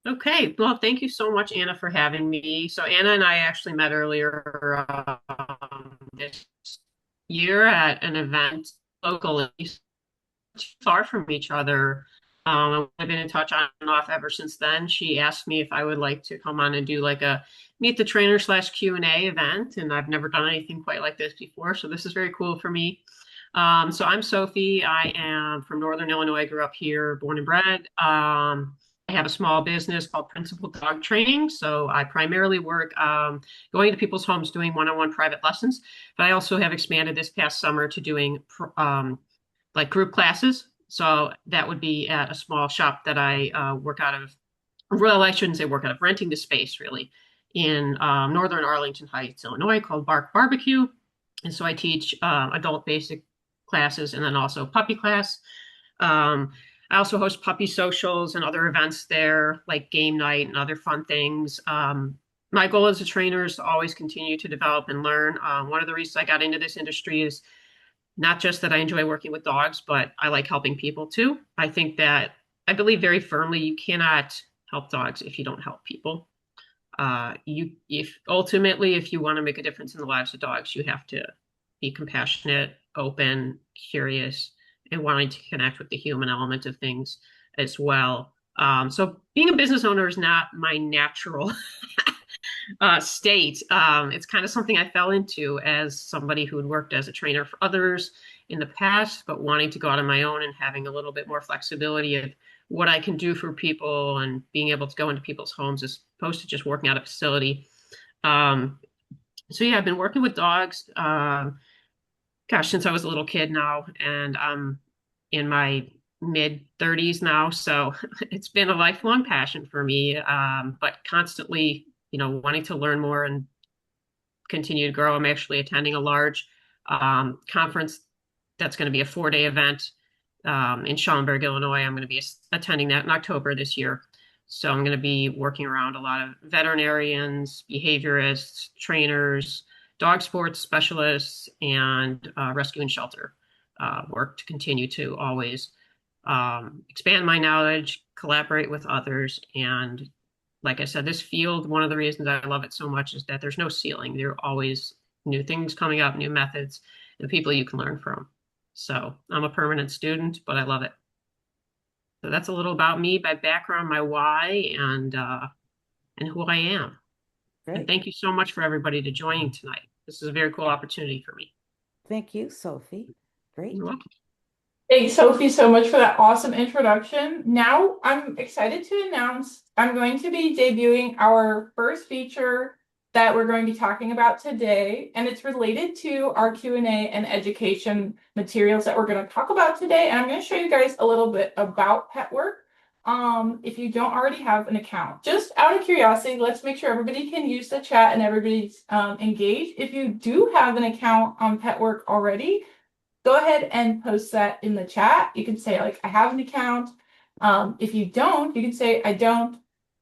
Okay, well, thank you so much, Anna, for having me. So Anna and I actually met earlier this year at an event locally, too far from each other. I've been in touch on and off ever since then. She asked me if I would like to come on and do like a meet the trainer slash Q&A event, and I've never done anything quite like this before, so this is very cool for me. So I'm Sophie. I am from Northern Illinois. I grew up here, born and bred. I have a small business called Principal Dog Training. So I primarily work going to people's homes doing one-on-one private lessons, but I also have expanded this past summer to doing like group classes. So that would be at a small shop that I work out of. Well, I shouldn't say work out of, renting the space really in northern Arlington Heights, Illinois, called Bark Barbecue. And so I teach adult basic classes and then also puppy class. Um, I also host puppy socials and other events there, like game night and other fun things. My goal as a trainer is to always continue to develop and learn. One of the reasons I got into this industry is not just that I enjoy working with dogs, but I like helping people too. I think that I believe very firmly you cannot help dogs if you don't help people. If ultimately, if you want to make a difference in the lives of dogs, you have to be compassionate, open, curious, and wanting to connect with the human element of things as well. So being a business owner is not my natural state. It's kind of something I fell into as somebody who had worked as a trainer for others in the past, but wanting to go out on my own and having a little bit more flexibility of what I can do for people and being able to go into people's homes as opposed to just working out a facility. Um, so yeah, I've been working with dogs, gosh, since I was a little kid now, and I'm in my mid 30s now. So it's been a lifelong passion for me, but constantly, wanting to learn more and continue to grow. I'm actually attending a large conference that's going to be a 4-day event in Schaumburg, Illinois. I'm going to be attending that in October this year. So I'm going to be working around a lot of veterinarians, behaviorists, trainers, dog sports specialists, and rescue and shelter work to continue to always expand my knowledge, collaborate with others, and like I said, this field, one of the reasons I love it so much is that there's no ceiling. There are always new things coming up, new methods, and people you can learn from. So I'm a permanent student, but I love it. So that's a little about me, my background, my why, and who I am. And Great. thank you so much for everybody to joining tonight. This is a very cool opportunity for me. Thank you, Sophie. You're Great. welcome. Thanks, Sophie, so much for that awesome introduction. Now I'm excited to announce I'm going to be debuting our first feature that we're going to be talking about today, and it's related to our Q&A and education materials that we're going to talk about today. And I'm going to show you guys a little bit about Petwrk. If you don't already have an account, just out of curiosity, let's make sure everybody can use the chat and everybody's engaged. If you do have an account on Petwrk already, go ahead and post that in the chat. You can say, like, I have an account. If you don't, you can say, I don't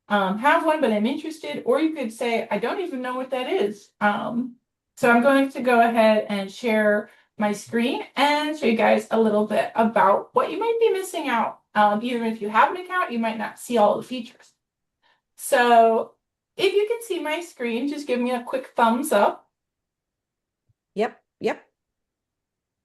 have one, but I'm interested. Or you could say, I don't even know what that is. So I'm going to go ahead and share my screen and show you guys a little bit about what you might be missing out. Even if you have an account, you might not see all the features. So if you can see my screen, just give me a quick thumbs up. Yep, yep.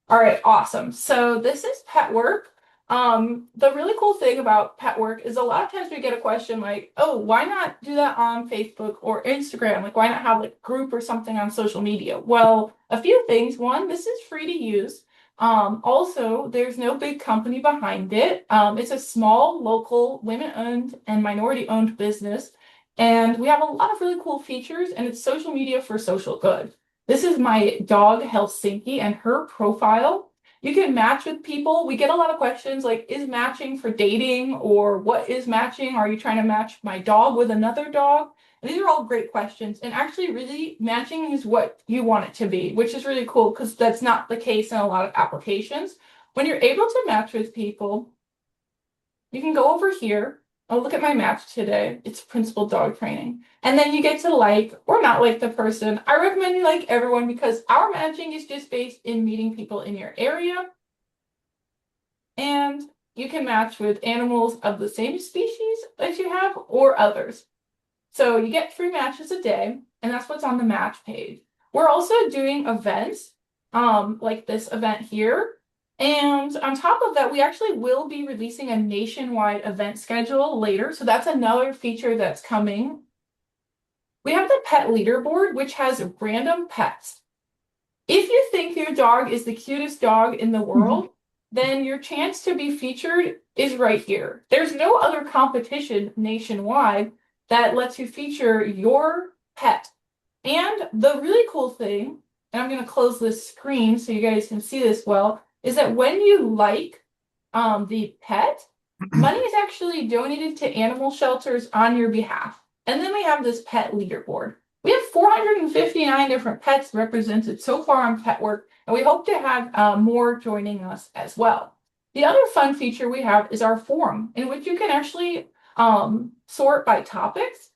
All right, awesome. So this is Petwrk. The really cool thing about Petwrk is a lot of times we get a question like, oh, why not do that on Facebook or Instagram? Like, why not have like a group or something on social media? Well, a few things. One, this is free to use. Also, there's no big company behind it. It's a small, local, women-owned and minority-owned business. And we have a lot of really cool features, and it's social media for social good. This is my dog, Helsinki, and her profile. You can match with people. We get a lot of questions like, is matching for dating, or what is matching? Are you trying to match my dog with another dog? And these are all great questions. And actually, really, matching is what you want it to be, which is really cool because that's not the case in a lot of applications. When you're able to match with people, you can go over here. Oh, look at my match today. It's Principal Dog Training. And then you get to like or not like the person. I recommend you like everyone because our matching is just based in meeting people in your area. And you can match with animals of the same species that you have or others. So you get 3 matches a day, and that's what's on the match page. We're also doing events, like this event here. And on top of that, we actually will be releasing a nationwide event schedule later. So that's another feature that's coming. We have the pet leaderboard, which has random pets. If you think your dog is the cutest dog in the world, then your chance to be featured is right here. There's no other competition nationwide that lets you feature your pet. And the really cool thing, and I'm going to close this screen so you guys can see this well, is that when you like the pet, money is actually donated to animal shelters on your behalf. And then we have this pet leaderboard. We have 459 different pets represented so far on Petwrk, and we hope to have more joining us as well. The other fun feature we have is our forum, in which you can actually sort by topics.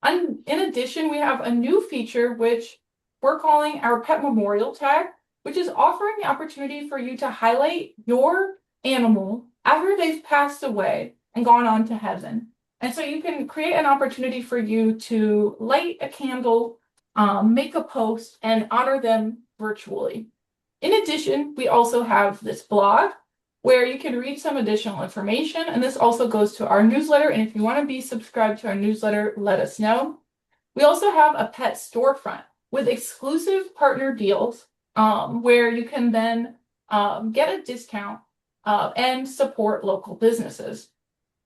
And in addition, we have a new feature which we're calling our pet memorial tag, which is offering the opportunity for you to highlight your animal after they've passed away and gone on to heaven. And so you can create an opportunity for you to light a candle, make a post, and honor them virtually. In addition, we also have this blog where you can read some additional information, and this also goes to our newsletter. And if you want to be subscribed to our newsletter, let us know. We also have a pet storefront with exclusive partner deals where you can then get a discount and support local businesses.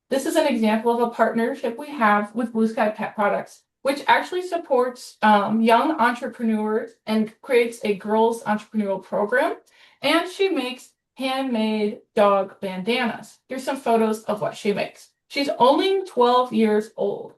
This is an example of a partnership we have with Blue Sky Pet Products, which actually supports young entrepreneurs and creates a girls entrepreneurial program. And she makes handmade dog bandanas. Here's some photos of what she makes. She's only 12 years old.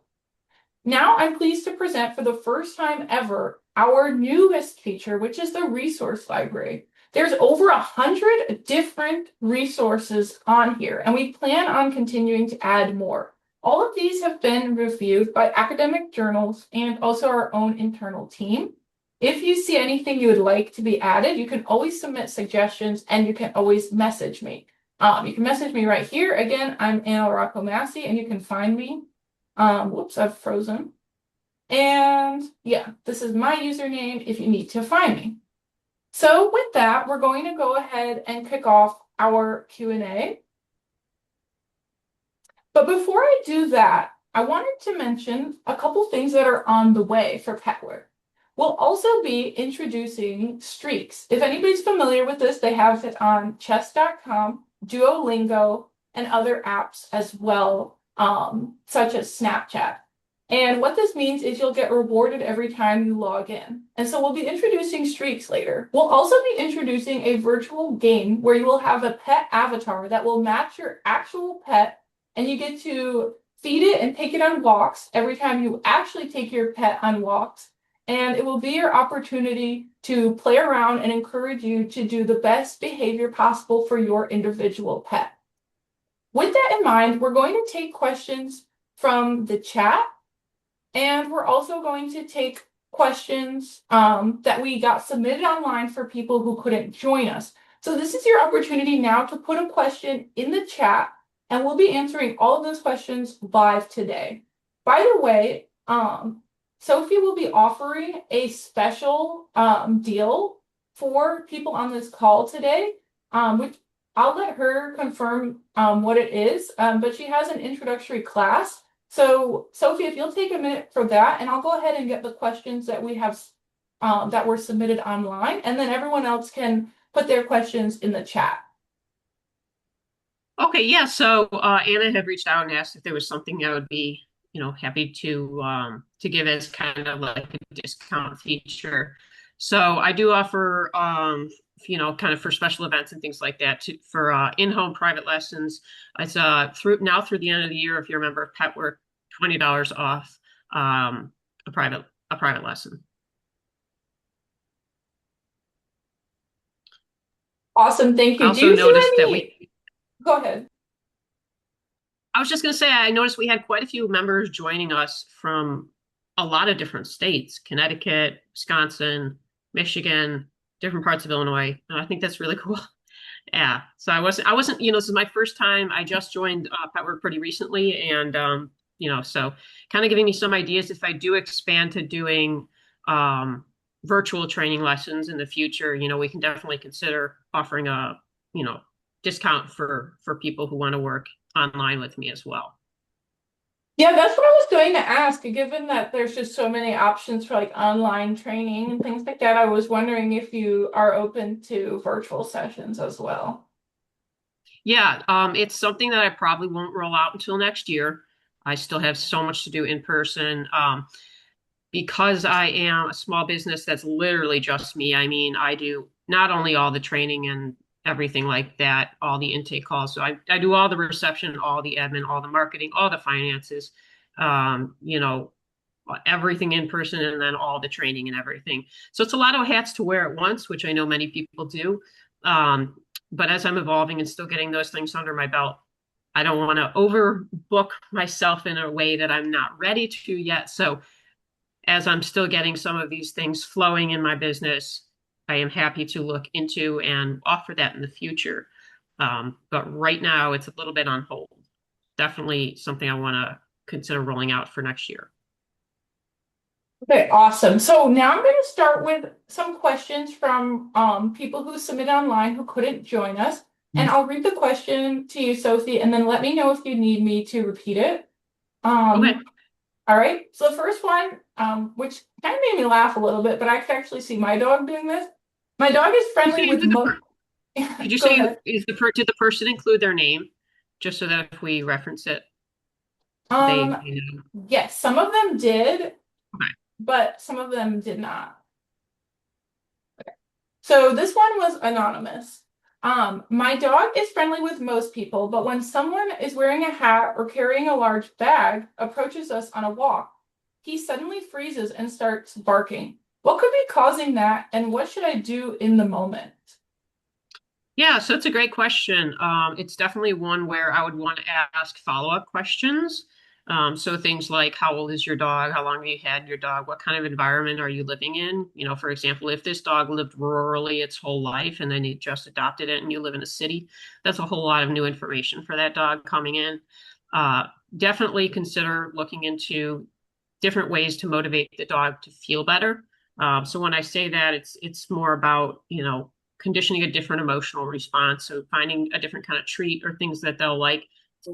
Now I'm pleased to present for the first time ever our newest feature, which is the resource library. There's over 100 different resources on here, and we plan on continuing to add more. All of these have been reviewed by academic journals and also our own internal team. If you see anything you would like to be added, you can always submit suggestions and you can always message me. You can message me right here. Again, I'm Anna Rocco Massey, and you can find me. Whoops, I've frozen. And yeah, this is my username if you need to find me. So with that, we're going to go ahead and kick off our Q&A. But before I do that, I wanted to mention a couple things that are on the way for Petwrk. We'll also be introducing streaks. If anybody's familiar with this, they have it on chess.com, Duolingo, and other apps as well, such as Snapchat. And what this means is you'll get rewarded every time you log in. And so we'll be introducing streaks later. We'll also be introducing a virtual game where you will have a pet avatar that will match your actual pet, and you get to feed it and take it on walks every time you actually take your pet on walks. And it will be your opportunity to play around and encourage you to do the best behavior possible for your individual pet. With that in mind, we're going to take questions from the chat, and we're also going to take questions that we got submitted online for people who couldn't join us. So this is your opportunity now to put a question in the chat, and we'll be answering all of those questions live today. By the way, Sophie will be offering a special deal for people on this call today, which I'll let her confirm what it is, but she has an introductory class. So Sophie, if you'll take a minute for that, and I'll go ahead and get the questions that we have that were submitted online, and then everyone else can put their questions in the chat. Okay, yeah. So Anna had reached out and asked if there was something I would be, happy to give as kind of like a discount feature. So I do offer, kind of for special events and things like that for in-home private lessons. It's through the end of the year, if you're a member of Petwrk, $20 off a private lesson. Awesome, thank you. I also noticed that Go ahead. I was just going to say, I noticed we had quite a few members joining us from a lot of different states: Connecticut, Wisconsin, Michigan, different parts of Illinois. And I think that's really cool. Yeah. So I wasn't, this is my first time. I just joined Petwrk pretty recently, and so kind of giving me some ideas if I do expand to doing um, virtual training lessons in the future. We can definitely consider offering a, you know, discount for people who want to work online with me as well. Yeah, that's what I was going to ask. Given that there's just so many options for like online training and things like that, I was wondering if you are open to virtual sessions as well. Yeah, it's something that I probably won't roll out until next year. I still have so much to do in person. Because I am a small business that's literally just me. I mean, I do not only all the training and everything like that, all the intake calls. So I do all the reception, all the admin, all the marketing, all the finances, um, you know, everything in person and then all the training and everything. So it's a lot of hats to wear at once, which I know many people do. Um, but as I'm evolving and still getting those things under my belt, I don't want to overbook myself in a way that I'm not ready to yet. So as I'm still getting some of these things flowing in my business, I am happy to look into and offer that in the future. But right now, it's a little bit on hold. Definitely something I want to consider rolling out for next year. Okay, awesome. So now I'm going to start with some questions from people who submitted online who couldn't join us. And I'll read the question to you, Sophie, and then let me know if you need me to repeat it. Okay. All right. So the first one, which kind of made me laugh a little bit, but I could actually see my dog doing this. My dog is Could you friendly say with who the most. could you Go say ahead. did the person include their name, just so that if we reference it, Um, they know? yes, some of them did, Okay. but some of them did not. So this one was anonymous. My dog is friendly with most people, but when someone is wearing a hat or carrying a large bag approaches us on a walk, he suddenly freezes and starts barking. What could be causing that, and what should I do in the moment? Yeah, so it's a great question. It's definitely one where I would want to ask follow-up questions. So things like how old is your dog? How long have you had your dog? What kind of environment are you living in? For example, if this dog lived rurally its whole life and then you just adopted it and you live in a city, that's a whole lot of new information for that dog coming in. Uh, Definitely consider looking into different ways to motivate the dog to feel better. So when I say that, it's more about, conditioning a different emotional response. So finding a different kind of treat or things that they'll like,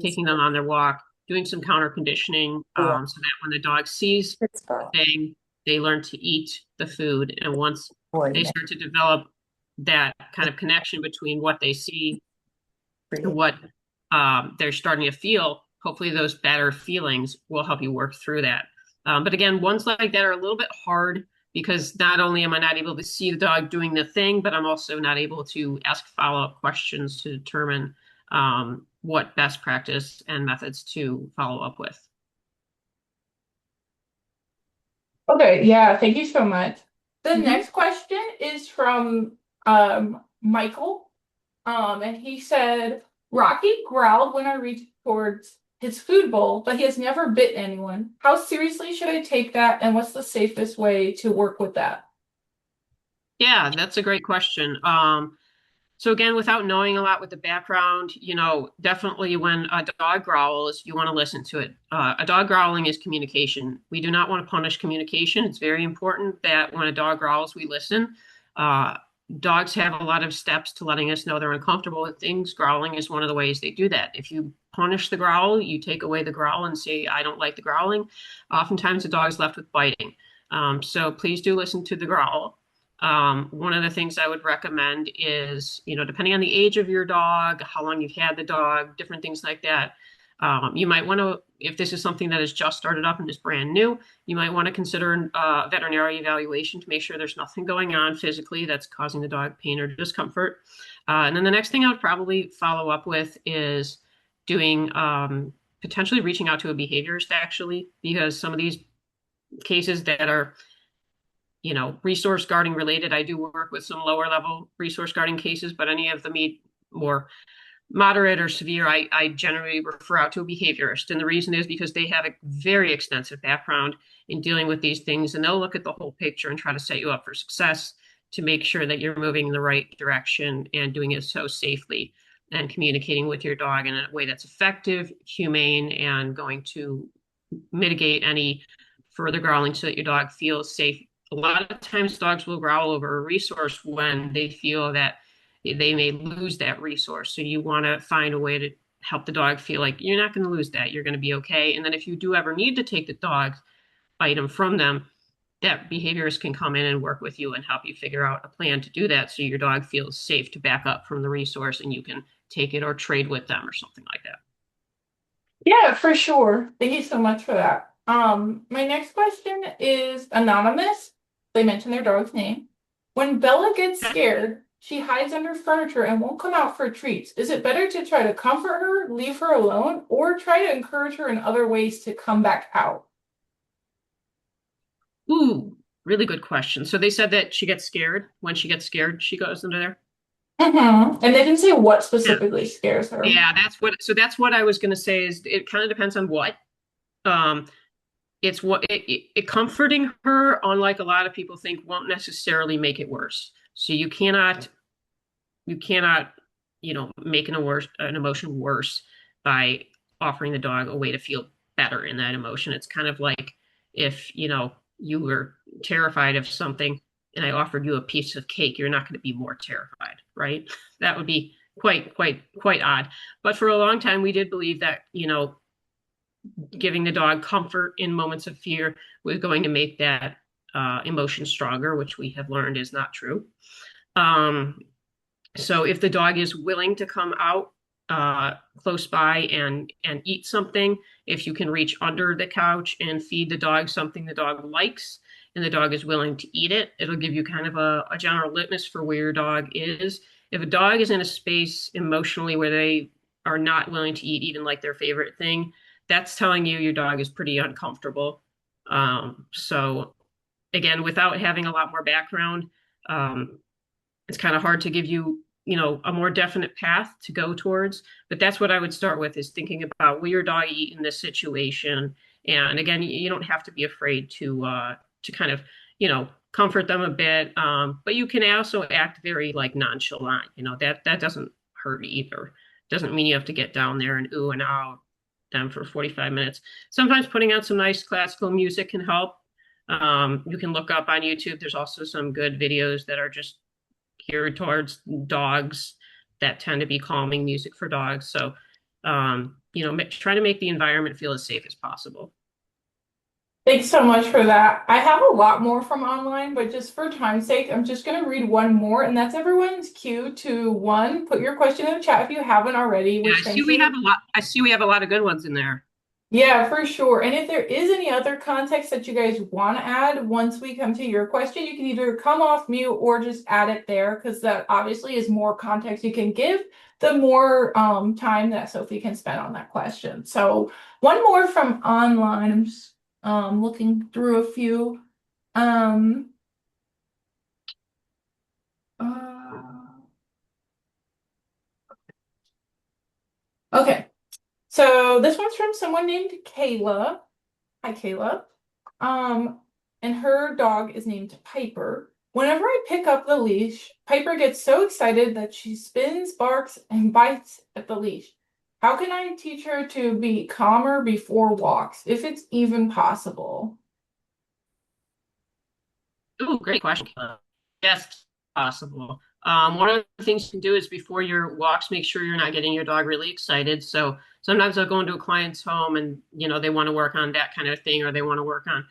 taking them on their walk, doing some counter conditioning, so that when the dog sees the thing, they learn to eat the food. And once they start to develop that kind of connection between what they see and what they're starting to feel, hopefully those better feelings will help you work through that. But again, ones like that are a little bit hard because not only am I not able to see the dog doing the thing, but I'm also not able to ask follow-up questions to determine what best practice and methods to follow up with. Okay, yeah, thank you so much. The Mhm. next question is from Michael. And he said, Rocky growled when I reached towards his food bowl, but he has never bitten anyone. How seriously should I take that, and what's the safest way to work with that? Yeah, that's a great question. So again, without knowing a lot with the background, definitely when a dog growls, you want to listen to it. A dog growling is communication. We do not want to punish communication. It's very important that when a dog growls, we listen. Uh, Dogs have a lot of steps to letting us know they're uncomfortable with things. Growling is one of the ways they do that. If you punish the growl, you take away the growl and say, I don't like the growling. Oftentimes the dog is left with biting. So please do listen to the growl. One of the things I would recommend is, depending on the age of your dog, how long you've had the dog, different things like that. You might want to, if this is something that has just started up and is brand new, you might want to consider veterinary evaluation to make sure there's nothing going on physically that's causing the dog pain or discomfort. And then the next thing I would probably follow up with is doing potentially reaching out to a behaviorist actually, because some of these cases that are resource guarding related. I do work with some lower level resource guarding cases, but any of the more moderate or severe, I generally refer out to a behaviorist. And the reason is because they have a very extensive background in dealing with these things, and they'll look at the whole picture and try to set you up for success. to make sure that you're moving in the right direction and doing it so safely and communicating with your dog in a way that's effective, humane, and going to mitigate any further growling so that your dog feels safe. A lot of times dogs will growl over a resource when they feel that they may lose that resource. So you want to find a way to help the dog feel like you're not going to lose that. You're going to be okay. And then if you do ever need to take the dog item from them, that behaviorist can come in and work with you and help you figure out a plan to do that so your dog feels safe to back up from the resource and you can take it or trade with them or something like that. Yeah, for sure. Thank you so much for that. My next question is anonymous. They mention their dog's name. When Bella gets scared, she hides under furniture and won't come out for treats. Is it better to try to comfort her, leave her alone, or try to encourage her in other ways to come back out? Ooh, really good question. So they said that she gets scared. When she gets scared, she goes into there. And they didn't say what Yeah. specifically scares her. Yeah, that's what I was going to say is it kind of depends on what. Um, it's what it comforting her, unlike a lot of people think, won't necessarily make it worse. So you cannot, make an emotion worse by offering the dog a way to feel better in that emotion. It's kind of like if, you were terrified of something and I offered you a piece of cake, you're not going to be more terrified, right? That would be quite odd. But for a long time, we did believe that, giving the dog comfort in moments of fear was going to make that emotion stronger, which we have learned is not true. So if the dog is willing to come out close by and eat something, if you can reach under the couch and feed the dog something the dog likes, and the dog is willing to eat it, it'll give you kind of a general litmus for where your dog is. If a dog is in a space emotionally where they are not willing to eat even like their favorite thing, that's telling you your dog is pretty uncomfortable. So again, without having a lot more background, um, it's kind of hard to give you, a more definite path to go towards. But that's what I would start with is thinking about will your dog eat in this situation? And again, you don't have to be afraid to kind of, comfort them a bit. But you can also act very like nonchalant. That doesn't hurt either. Doesn't mean you have to get down there and ooh and ah them for 45 minutes. Sometimes putting on some nice classical music can help. You can look up on YouTube. There's also some good videos that are just geared towards dogs that tend to be calming music for dogs. So, try to make the environment feel as safe as possible. Thanks so much for that. I have a lot more from online, but just for time's sake, I'm just going to read one more, and that's everyone's cue to one, put your question in the chat if you haven't already, Yeah, which I see thank we you. have a lot. I see we have a lot of good ones in there. Yeah, for sure. And if there is any other context that you guys want to add once we come to your question, you can either come off mute or just add it there because that obviously is more context you can give, the more time that Sophie can spend on that question. So one more from online. I'm just looking through a few. Um, uh, okay. So this one's from someone named Kayla. Hi, Kayla. Um, and her dog is named Piper. Whenever I pick up the leash, Piper gets so excited that she spins, barks, and bites at the leash. How can I teach her to be calmer before walks, if it's even possible? Oh, great question. Yes, possible. One of the things you can do is before your walks, make sure you're not getting your dog really excited. So sometimes I'll go into a client's home and, they want to work on that kind of thing, or they want to work on,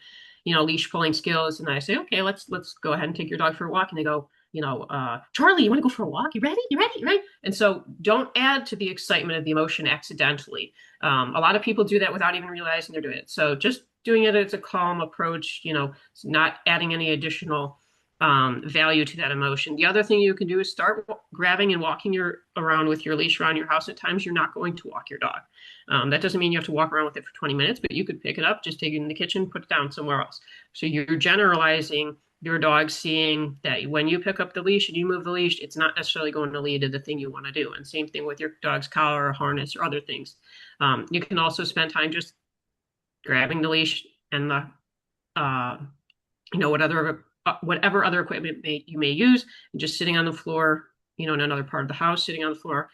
leash pulling skills. And I say, okay, let's go ahead and take your dog for a walk. And they go, Charlie, you want to go for a walk? You ready? You ready? You ready? And so don't add to the excitement of the emotion accidentally. A lot of people do that without even realizing they're doing it. So just doing it as a calm approach, not adding any additional value to that emotion. The other thing you can do is start grabbing and walking around with your leash around your house. At times, you're not going to walk your dog. That doesn't mean you have to walk around with it for 20 minutes, but you could pick it up, just take it in the kitchen, put it down somewhere else. So you're generalizing your dog seeing that when you pick up the leash and you move the leash, it's not necessarily going to lead to the thing you want to do. And same thing with your dog's collar or harness or other things. You can also spend time just grabbing the leash and the, what whatever other equipment you may use, and just sitting on the floor, in another part of the house, sitting on the floor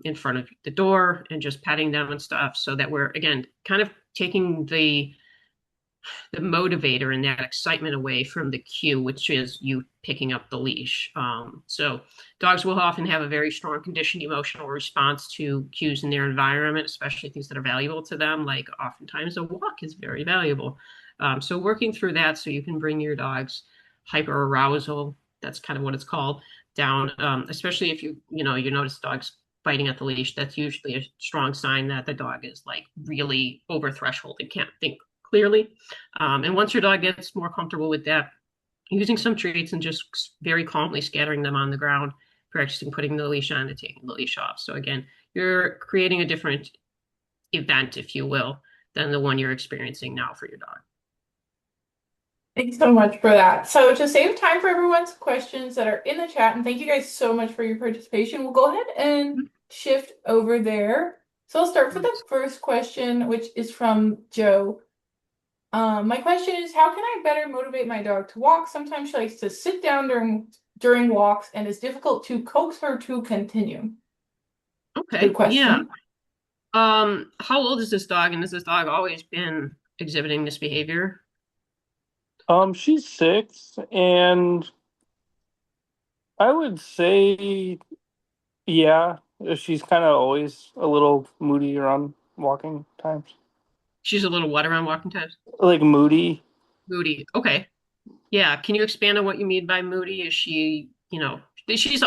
in front of the door and just petting them and stuff, so that we're, again, kind of taking the motivator and that excitement away from the cue, which is you picking up the leash. So dogs will often have a very strong conditioned emotional response to cues in their environment, especially things that are valuable to them. Like oftentimes a walk is very valuable. So working through that so you can bring your dog's hyper arousal, that's kind of what it's called, down, especially if you notice dogs biting at the leash, that's usually a strong sign that the dog is like really over threshold and can't think clearly. And once your dog gets more comfortable with that, using some treats and just very calmly scattering them on the ground, practicing putting the leash on and taking the leash off. So again, you're creating a different event, if you will, than the one you're experiencing now for your dog. Thanks so much for that. So to save time for everyone's questions that are in the chat, and thank you guys so much for your participation, we'll go ahead and shift over there. So I'll start for the first question, which is from Joe. My question is, how can I better motivate my dog to walk? Sometimes she likes to sit down during walks, and it's difficult to coax her to continue. Good Okay, yeah. question. How old is this dog, and has this dog always been exhibiting this behavior? She's 6, and I would say, yeah, she's kind of always a little moody around walking times. She's a little what around walking times? Like moody. Moody. Okay. Yeah. Can you expand on what you mean by moody? Is she, she's,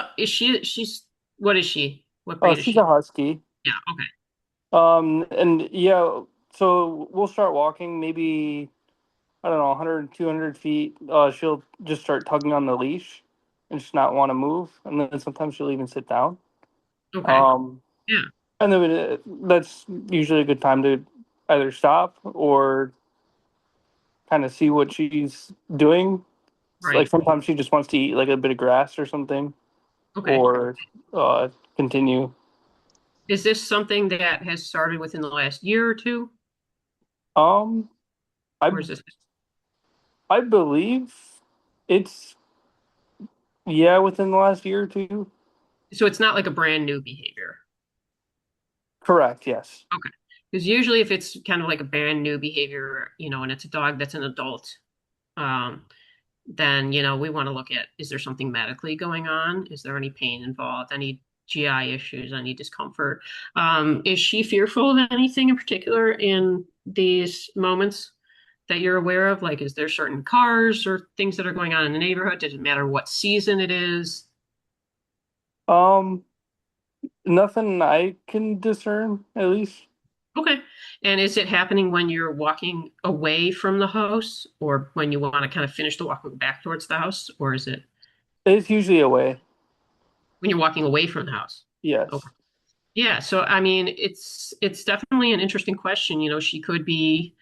what is she? What Oh, breed is she's a she? husky. Yeah. Okay. And yeah, so we'll start walking maybe, I don't know, 100, 200 feet. She'll just start tugging on the leash and just not want to move. And then sometimes she'll even sit down. Okay. Um, Yeah. and then that's usually a good time to either stop or kind of see what she's doing. Like Right. sometimes she just wants to eat like a bit of grass or something, Okay. or continue. Is this something that has started within the last year or two, Um, I or is this? I believe it's, yeah, within the last year or two. So it's not like a brand new behavior. Correct. Yes. Okay. Because usually if it's kind of like a brand new behavior, and it's a dog that's an adult, um, then, we want to look at, is there something medically going on? Is there any pain involved? Any GI issues? Any discomfort? Is she fearful of anything in particular in these moments that you're aware of? Like, is there certain cars or things that are going on in the neighborhood? Does it matter what season it is? Um, Nothing I can discern, at least. Okay. And is it happening when you're walking away from the house or when you want to kind of finish the walk and go back towards the house? Or is it It's usually away. when you're walking away from the house? Okay. Yes. Yeah, so I mean, it's definitely an interesting question. She could be,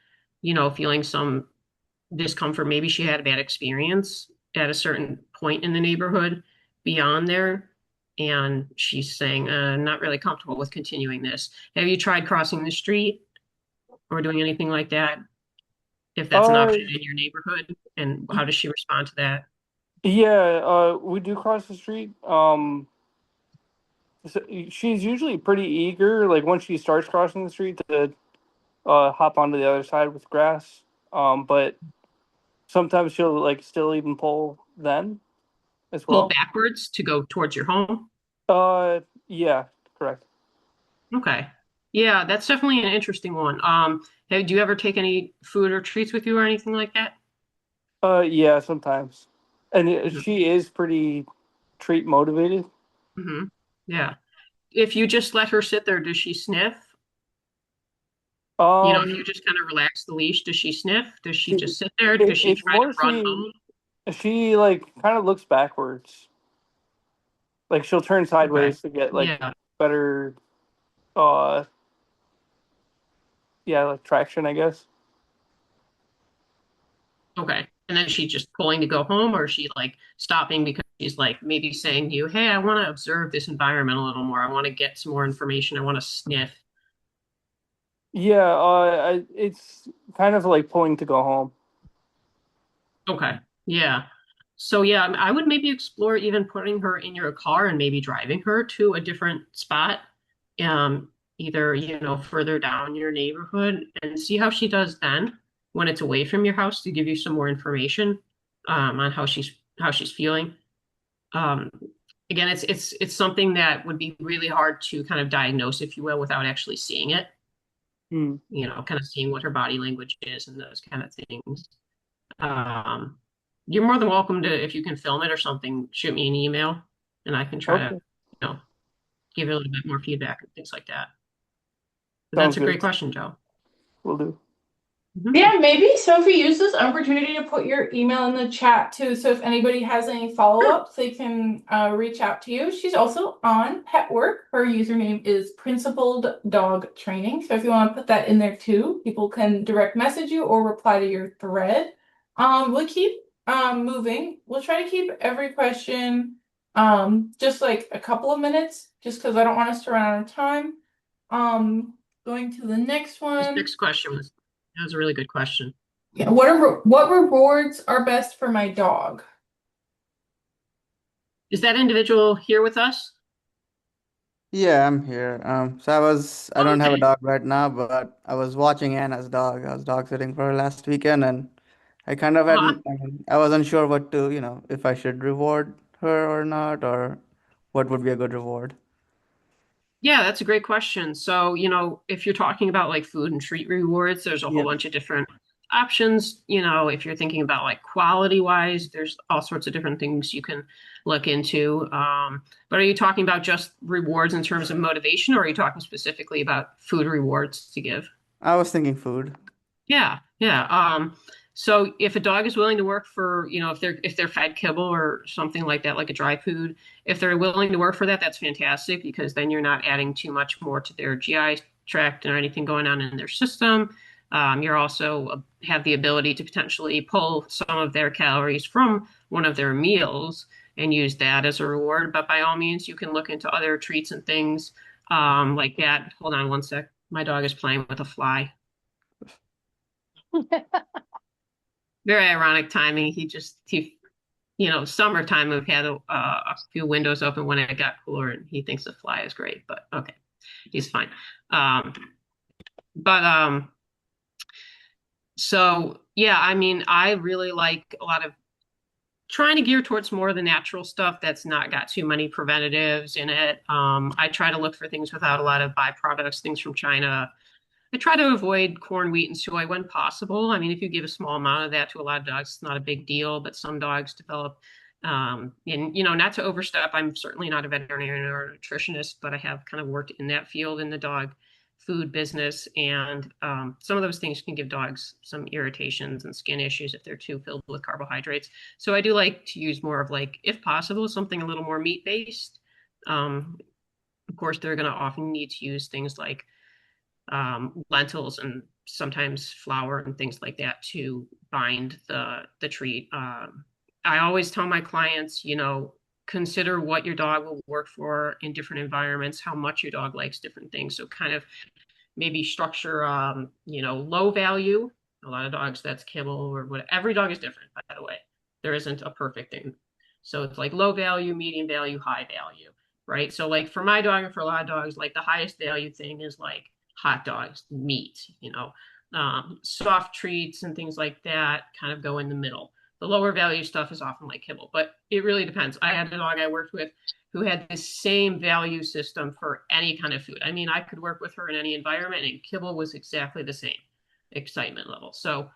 feeling some discomfort. Maybe she had a bad experience at a certain point in the neighborhood beyond there, and she's saying, not really comfortable with continuing this. Have you tried crossing the street or doing anything like that? If that's an Uh, option in your neighborhood, and how does she respond to that? yeah. We do cross the street. So she's usually pretty eager. Like once she starts crossing the street to hop onto the other side with grass. But sometimes she'll like still even pull then as Pull well. backwards to go towards your home? Yeah, correct. Okay. Yeah, that's definitely an interesting one. Hey, do you ever take any food or treats with you or anything like that? Yeah, sometimes. And she is pretty treat motivated. Mm-hmm. Yeah. If you just let her sit there, does she sniff? If you Um, just kind of relax the leash, does she sniff? Does she it, just sit there? Does she it's try to more run home? she like kind of looks backwards. Like she'll turn Okay. sideways to get like Yeah. better, uh, yeah, like traction, I guess. Okay. And then is she just pulling to go home, or is she like stopping because she's like maybe saying to you, "Hey, I want to observe this environment a little more. I want to get some more information. I want to sniff." Yeah, it's kind of like pulling to go home. Okay. Yeah. So yeah, I would maybe explore even putting her in your car and maybe driving her to a different spot, either, further down your neighborhood and see how she does then when it's away from your house to give you some more information, on how she's feeling. Um, Again, it's something that would be really hard to kind of diagnose, if you will, without actually seeing it, Hmm. kind of seeing what her body language is and those kind of things. Um, you're more than welcome to, if you can film it or something, shoot me an email and I can try to, Okay. you know, give you a little bit more feedback and things like that. But Sounds that's a good. great question, Joe. Will do. Mhm. Yeah, maybe Sophie, use this opportunity to put your email in the chat too. So if anybody has any Sure. follow-ups, they can reach out to you. She's also on Petwrk. Her username is Principled Dog Training. So if you want to put that in there too, people can direct message you or reply to your thread. We'll keep moving. We'll try to keep every question just like a couple of minutes, just because I don't want us to run out of time. Um, Going to the next This one. next question that was a really good question. Yeah, what rewards are best for my dog? Is that individual here with us? Yeah, I'm here. I don't have a Okay. dog right now, but I was watching Anna's dog. I was dog sitting for her last weekend, and I kind of Uh, hadn't, I mean, I wasn't sure what to, if I should reward her or not, or what would be a good reward. Yeah, that's a great question. So, if you're talking about like food and treat rewards, there's a whole Yep. bunch of different options. If you're thinking about like quality wise, there's all sorts of different things you can look into. But are you talking about just rewards in terms of motivation, or are you talking specifically about food rewards to give? I was thinking food. Yeah, yeah. So if a dog is willing to work for, if they're fed kibble or something like that, like a dry food, if they're willing to work for that, that's fantastic because then you're not adding too much more to their GI tract or anything going on in their system. You're also have the ability to potentially pull some of their calories from one of their meals and use that as a reward. But by all means, you can look into other treats and things like that. Hold on one sec. My dog is playing with a fly. Very ironic timing. Summertime, we've had a few windows open when it got cooler, and he thinks the fly is great, but okay, he's fine. Um, but so yeah, I mean, I really like a lot of trying to gear towards more of the natural stuff that's not got too many preventatives in it. I try to look for things without a lot of byproducts, things from China. I try to avoid corn, wheat, and soy when possible. I mean, if you give a small amount of that to a lot of dogs, it's not a big deal, but some dogs develop, and not to overstep, I'm certainly not a veterinarian or a nutritionist, but I have kind of worked in that field in the dog food business. And some of those things can give dogs some irritations and skin issues if they're too filled with carbohydrates. So I do like to use more of like, if possible, something a little more meat based. Of course, they're going to often need to use things like lentils and sometimes flour and things like that to bind the treat. I always tell my clients, consider what your dog will work for in different environments, how much your dog likes different things. So kind of maybe structure, low value. A lot of dogs, that's kibble or what. Every dog is different, by the way. There isn't a perfect thing. So it's like low value, medium value, high value, right? So like for my dog and for a lot of dogs, like the highest value thing is like hot dogs, meat, soft treats and things like that kind of go in the middle. The lower value stuff is often like kibble, but it really depends. I had a dog I worked with who had the same value system for any kind of food. I mean, I could work with her in any environment, and kibble was exactly the same excitement level. So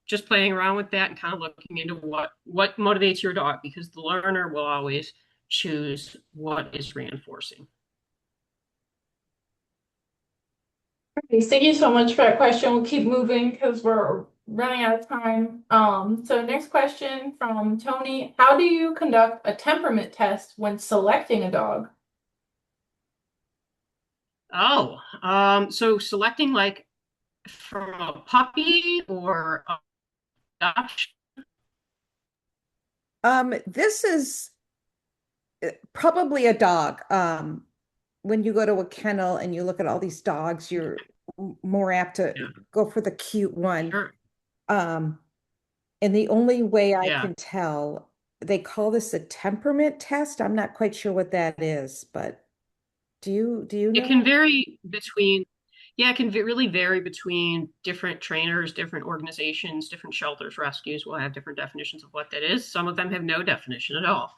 just playing around with that and kind of looking into what motivates your dog, because the learner will always choose what is reinforcing. Okay, thank you so much for that question. We'll keep moving because we're running out of time. So next question from Tony. How do you conduct a temperament test when selecting a dog? Oh, so selecting like from a puppy or a adoption? This is probably a dog. When you go to a kennel and you look at all these dogs, you're more apt to Yeah, go for the cute one. sure. Um, And the only way I Yeah. can tell, they call this a temperament test. I'm not quite sure what that is, but do you It know? can vary between, yeah, it can really vary between different trainers, different organizations, different shelters, rescues will have different definitions of what that is. Some of them have no definition at all.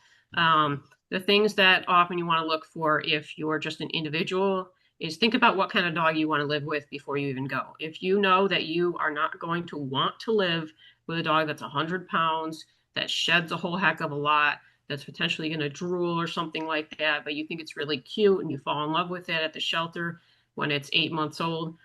The things that often you want to look for if you're just an individual is think about what kind of dog you want to live with before you even go. If you know that you are not going to want to live with a dog that's 100 pounds, that sheds a whole heck of a lot, that's potentially going to drool or something like that, but you think it's really cute and you fall in love with it at the shelter when it's 8 months old,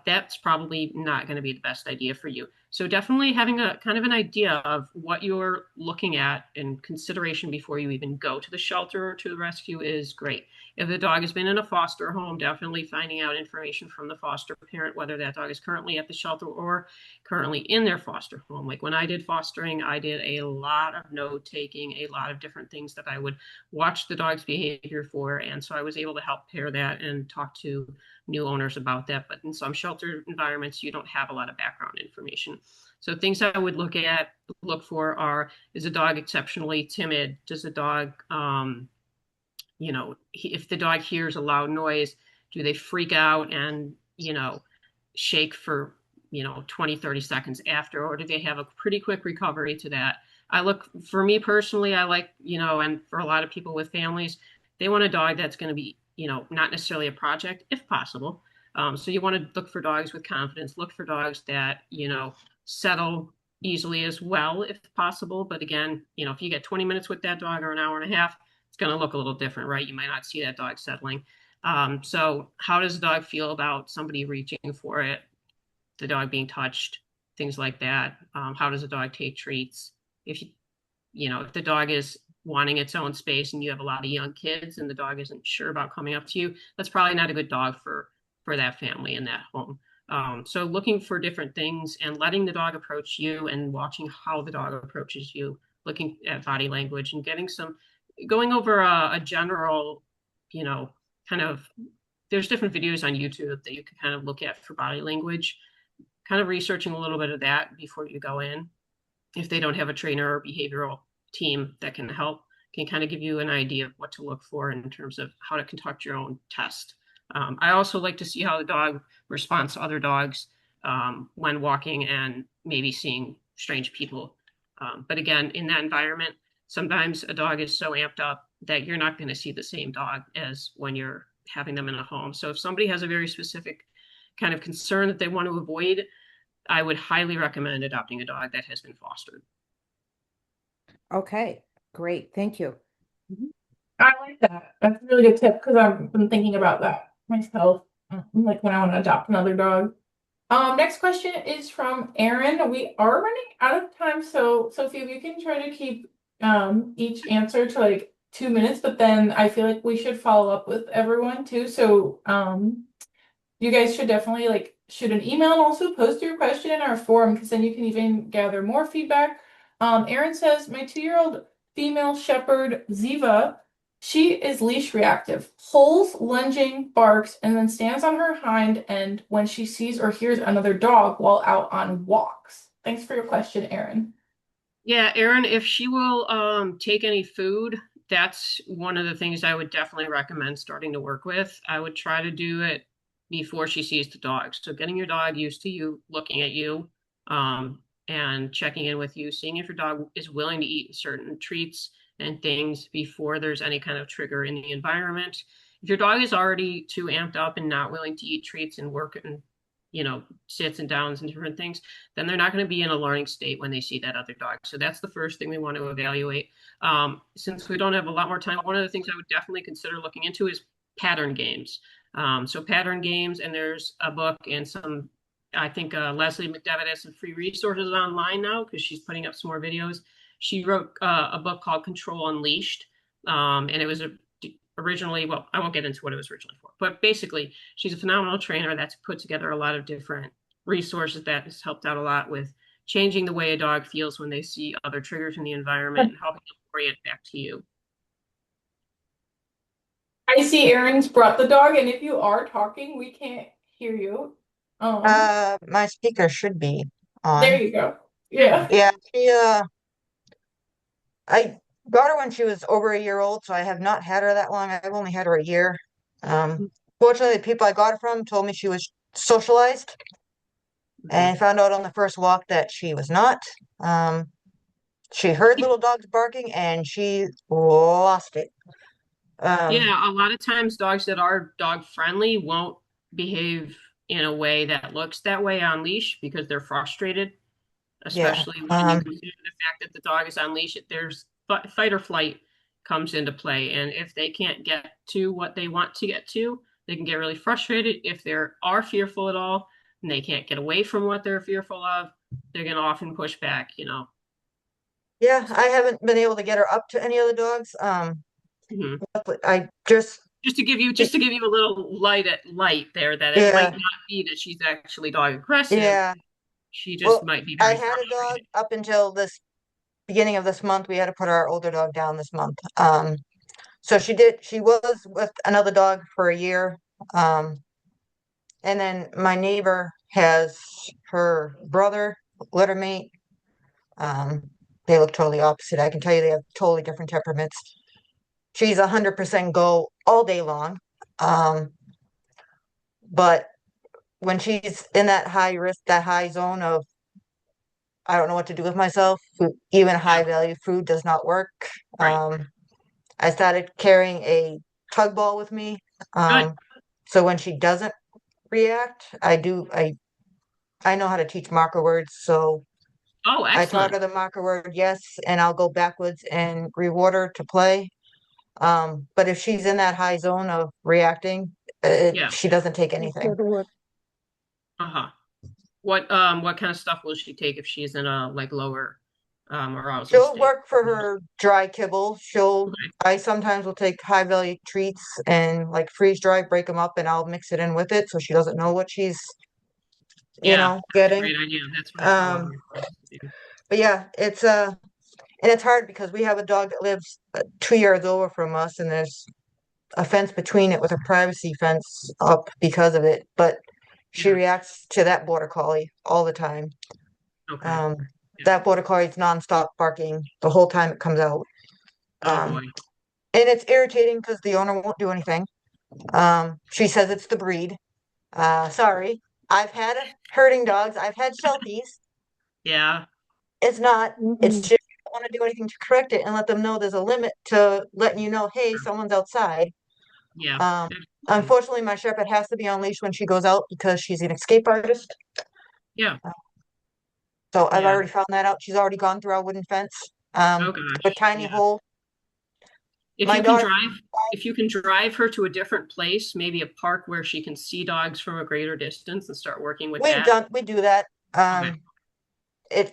that's probably not going to be the best idea for you. So definitely having a kind of an idea of what you're looking at in consideration before you even go to the shelter or to the rescue is great. If the dog has been in a foster home, definitely finding out information from the foster parent, whether that dog is currently at the shelter or currently in their foster home. Like when I did fostering, I did a lot of note taking, a lot of different things that I would watch the dog's behavior for. And so I was able to help pair that and talk to new owners about that. But in some shelter environments, you don't have a lot of background information. So things I would look for are, is a dog exceptionally timid? Does the dog, if the dog hears a loud noise, do they freak out and, shake for, 20, 30 seconds after, or do they have a pretty quick recovery to that? For me personally, I like, and for a lot of people with families, they want a dog that's going to be, not necessarily a project if possible. So you want to look for dogs with confidence, look for dogs that, settle easily as well if possible. But again, if you get 20 minutes with that dog or an hour and a half, it's going to look a little different, right? You might not see that dog settling. So how does the dog feel about somebody reaching for it, the dog being touched, things like that? How does the dog take treats? If if the dog is wanting its own space and you have a lot of young kids and the dog isn't sure about coming up to you, that's probably not a good dog for that family in that home. So looking for different things and letting the dog approach you and watching how the dog approaches you, looking at body language and going over a general, you know, kind of, there's different videos on YouTube that you can kind of look at for body language, kind of researching a little bit of that before you go in. If they don't have a trainer or behavioral team that can help, can kind of give you an idea of what to look for in terms of how to conduct your own test. I also like to see how the dog responds to other dogs when walking and maybe seeing strange people. But again, in that environment, sometimes a dog is so amped up that you're not going to see the same dog as when you're having them in a home. So if somebody has a very specific kind of concern that they want to avoid, I would highly recommend adopting a dog that has been fostered. Okay, great. Thank you. I like that. That's a really good tip because I've been thinking about that myself. Like when I want to adopt another dog. Next question is from Aaron. We are running out of time, so Sophie, if you can try to keep each answer to like 2 minutes, but then I feel like we should follow up with everyone too. So you guys should definitely like shoot an email and also post your question in our forum because then you can even gather more feedback. Aaron says, my 2-year-old female shepherd Ziva, she is leash reactive, pulls, lunging, barks, and then stands on her hind end when she sees or hears another dog while out on walks. Thanks for your question, Aaron. Yeah, Erin, if she will take any food, that's one of the things I would definitely recommend starting to work with. I would try to do it before she sees the dog. So getting your dog used to you looking at you and checking in with you, seeing if your dog is willing to eat certain treats and things before there's any kind of trigger in the environment. If your dog is already too amped up and not willing to eat treats and work and sits and downs and different things, then they're not going to be in a learning state when they see that other dog. So that's the first thing we want to evaluate. Since we don't have a lot more time, one of the things I would definitely consider looking into is pattern games. So pattern games, and there's a book and some, I think Leslie McDevitt has some free resources online now because she's putting up some more videos. She wrote a book called Control Unleashed, and it was originally, well, I won't get into what it was originally for, but basically she's a phenomenal trainer that's put together a lot of different resources that has helped out a lot with changing the way a dog feels when they see other triggers in the environment and helping them orient back to you. I see Aaron's brought the dog, and if you are talking, we can't hear you. My speaker should be There on. you go. Yeah. Yeah, I got her when she was over a year old, so I have not had her that long. I've only had her a year. Um, Fortunately, the people I got her from told me she was socialized, Mhm. and I found out on the first walk that she was not. Um, she heard little dogs barking and she lost it. Um, Yeah, a lot of times dogs that are dog friendly won't behave in a way that looks that way on leash because they're frustrated, yeah. especially when you consider the fact that the dog is on leash, there's fight or flight comes into play. And if they can't get to what they want to get to, they can get really frustrated. If they are fearful at all and they can't get away from what they're fearful of, they're going to often push back, you know. Yeah, I haven't been able to get her up to any other dogs. Mhm. But I just, Just to give you a little light there that it might yeah, not be that she's actually dog aggressive. yeah. She just Well, might be I very had a dog frustrated. up until this beginning of this month. We had to put our older dog down this month. So she was with another dog for a year. Um, and then my neighbor has her brother, litter mate. Um, they look totally opposite. I can tell you they have totally different temperaments. She's 100% go all day long. Um, but when she's in that high risk, that high zone of I don't know what to do with myself, even high Yeah, value food does not work. right. Um, I started carrying a tug ball with me. Good. So when she doesn't react, I know how to teach marker words. So Oh, I taught excellent. her the marker word yes, and I'll go backwards and reward her to play. But if she's in that high zone of reacting, Yeah. she doesn't take anything. Uh-huh. What kind of stuff will she take if she's in a like lower arousal She'll state? work for her dry kibble. Okay. I sometimes will take high value treats and like freeze dry, break them up, and I'll mix it in with it so she doesn't know what she's, Yeah, that's a getting. great idea. That's what I tell Um, other folks to do. but yeah, and it's hard because we have a dog that lives 2 yards over from us, and there's a fence between it with a privacy fence up because of it. But she Yeah. reacts to that border collie all the time. Okay. Um, Yeah. that border collie is nonstop barking the whole time it comes out. Oh Um, boy. and it's irritating because the owner won't do anything. She says it's the breed. Sorry, I've had herding dogs. I've had Shelties. Yeah. It's not. It's just you don't want to do anything to correct it and let them know there's a limit to letting you know, hey, someone's outside. Yeah. Um, Absolutely. Unfortunately, my Shepherd has to be on leash when she goes out because she's an escape artist. Yeah. So I've Yeah. already found that out. She's already gone through our wooden fence. Oh A gosh. tiny Yeah. hole. If My you can daughter, drive, if you can drive her to a different place, maybe a park where she can see dogs from a greater distance and start working with that. we do that. Okay. It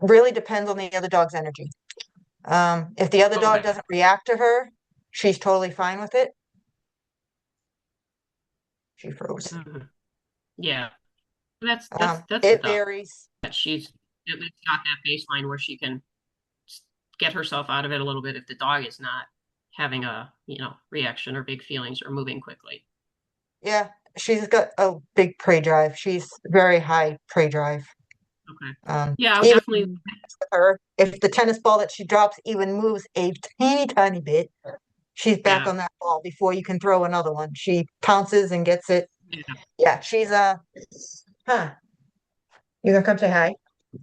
really depends on the other dog's energy. If the other dog Okay. doesn't react to her, she's totally fine with it. She froze. Mhm. Yeah. That's It enough. varies. That she's at least got that baseline where she can get herself out of it a little bit if the dog is not having a, reaction or big feelings or moving quickly. Yeah, she's got a big prey drive. She's very high prey drive. Okay. Yeah, I would Even definitely. with her, if the tennis ball that she drops even moves a teeny tiny bit, she's back Yeah. on that ball before you can throw another one. She pounces and gets it. Yeah. Yeah, she's huh. You gonna come say hi?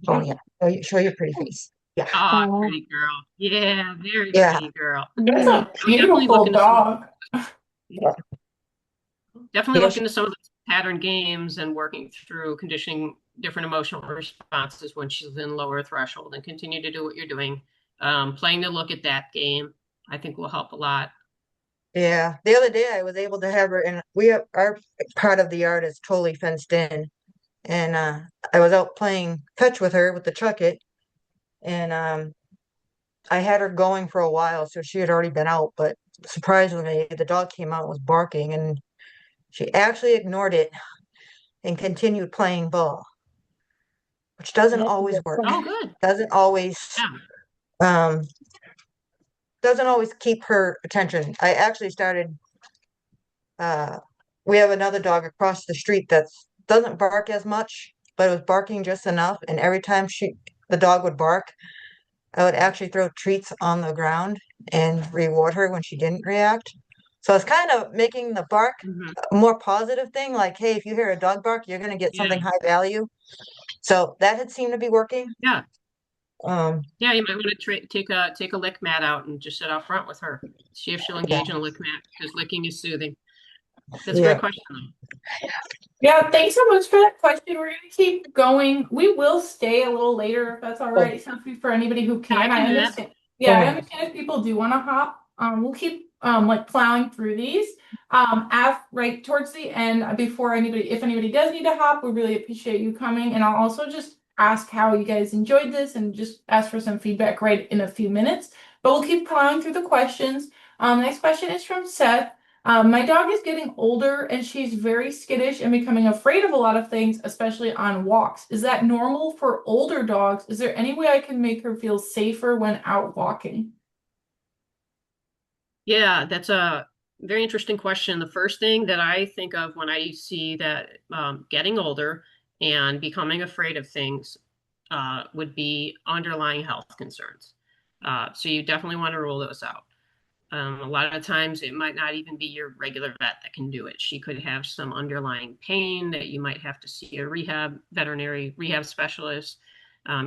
Oh yeah. Show your pretty face. Yeah. Ah, pretty girl. Yeah, very Yeah. pretty girl. That's Yeah. a I would definitely look beautiful into some. dog. Yeah, definitely Yeah, look into some of the pattern games and working through conditioning different emotional responses when she's in lower threshold and continue to do what you're doing. Playing the look at that game, I think will help a lot. yeah. The other day I was able to have her and we have our part of the yard is totally fenced in. And I was out playing fetch with her with the chuck it and I had her going for a while, so she had already been out, but surprisingly the dog came out and was barking and she actually ignored it and continued playing ball, which doesn't always work. Oh, good. Doesn't always Yeah. um doesn't always keep her attention. I actually started we have another dog across the street that doesn't bark as much, but it was barking just enough. And every time the dog would bark, I would actually throw treats on the ground and reward her when she didn't react. So it's kind of making the bark Mhm. a more positive thing. Like, hey, if you hear a dog bark, you're going to get Yeah. something high value. So that had seemed to be working. Yeah. Um, Yeah, you might want to take a lick mat out and just sit out front with her. See if she'll yeah, engage in a lick mat because licking is soothing. That's a great yeah. question, though. Yeah, thanks so much for that question. We're gonna keep going. We will stay a little later if that's all Oh, right, Sophie, for anybody who Yeah, I can. can I do that. understand. Yeah, I oh, understand if people do want to hop. We'll keep like plowing through these. Right towards the end, before if anybody does need to hop, we really appreciate you coming. And I'll also just ask how you guys enjoyed this and just ask for some feedback right in a few minutes. But we'll keep plowing through the questions. Next question is from Seth. My dog is getting older and she's very skittish and becoming afraid of a lot of things, especially on walks. Is that normal for older dogs? Is there any way I can make her feel safer when out walking? Yeah, that's a very interesting question. The first thing that I think of when I see that getting older and becoming afraid of things would be underlying health concerns. So you definitely want to rule those out. A lot of times it might not even be your regular vet that can do it. She could have some underlying pain that you might have to see a veterinary rehab specialist,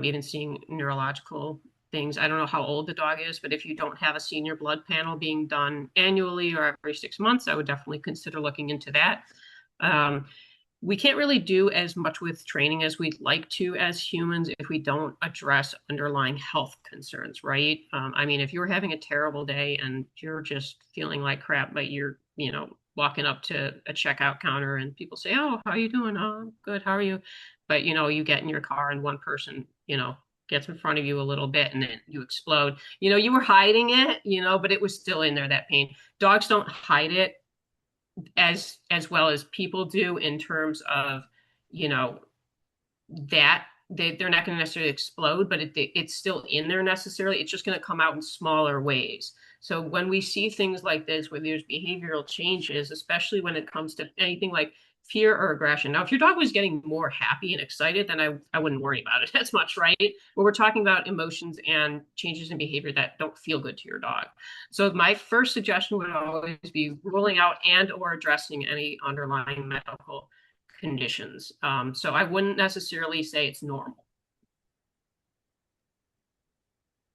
even seeing neurological things. I don't know how old the dog is, but if you don't have a senior blood panel being done annually or every 6 months, I would definitely consider looking into that. Um, we can't really do as much with training as we'd like to as humans if we don't address underlying health concerns, right? I mean, if you're having a terrible day and you're just feeling like crap, but you're, walking up to a checkout counter and people say, "Oh, how are you doing?" "Oh, I'm good. How are you?" But, you get in your car and one person, gets in front of you a little bit and then you explode. You were hiding it, but it was still in there, that pain. Dogs don't hide it as well as people do in terms of you know that they're not going to necessarily explode, but it's still in there necessarily. It's just going to come out in smaller ways. So when we see things like this where there's behavioral changes, especially when it comes to anything like fear or aggression. Now, if your dog was getting more happy and excited, then I wouldn't worry about it as much, right? But we're talking about emotions and changes in behavior that don't feel good to your dog. So my first suggestion would always be ruling out and or addressing any underlying medical conditions. So I wouldn't necessarily say it's normal.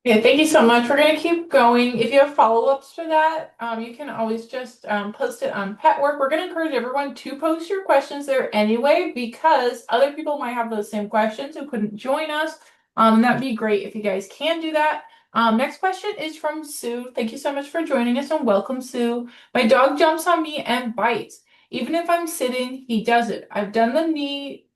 Yeah, thank you so much. We're going to keep going. If you have follow-ups for that, you can always just post it on Petwrk. We're going to encourage everyone to post your questions there anyway, because other people might have those same questions who couldn't join us. And that'd be great if you guys can do that. Next question is from Sue. Thank you so much for joining us and welcome, Sue. My dog jumps on me and bites. Even if I'm sitting, he does it. I've done the knee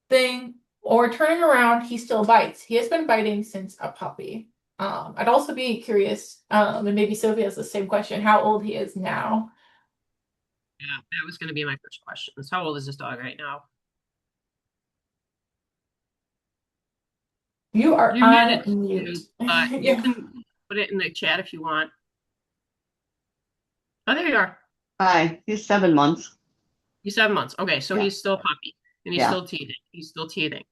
thing or turning around, he still bites. He has been biting since a puppy. I'd also be curious, and maybe Sophie has the same question, how old he is now. Yeah, that was going to be my first question. So how old is this dog right now? You are You're muted, on mute. but you Yeah. can put it in the chat if you want. Oh, there you are. Hi, he's 7 months. He's 7 months. Okay, so Yeah, he's still a puppy and he's yeah, still teething. He's still teething.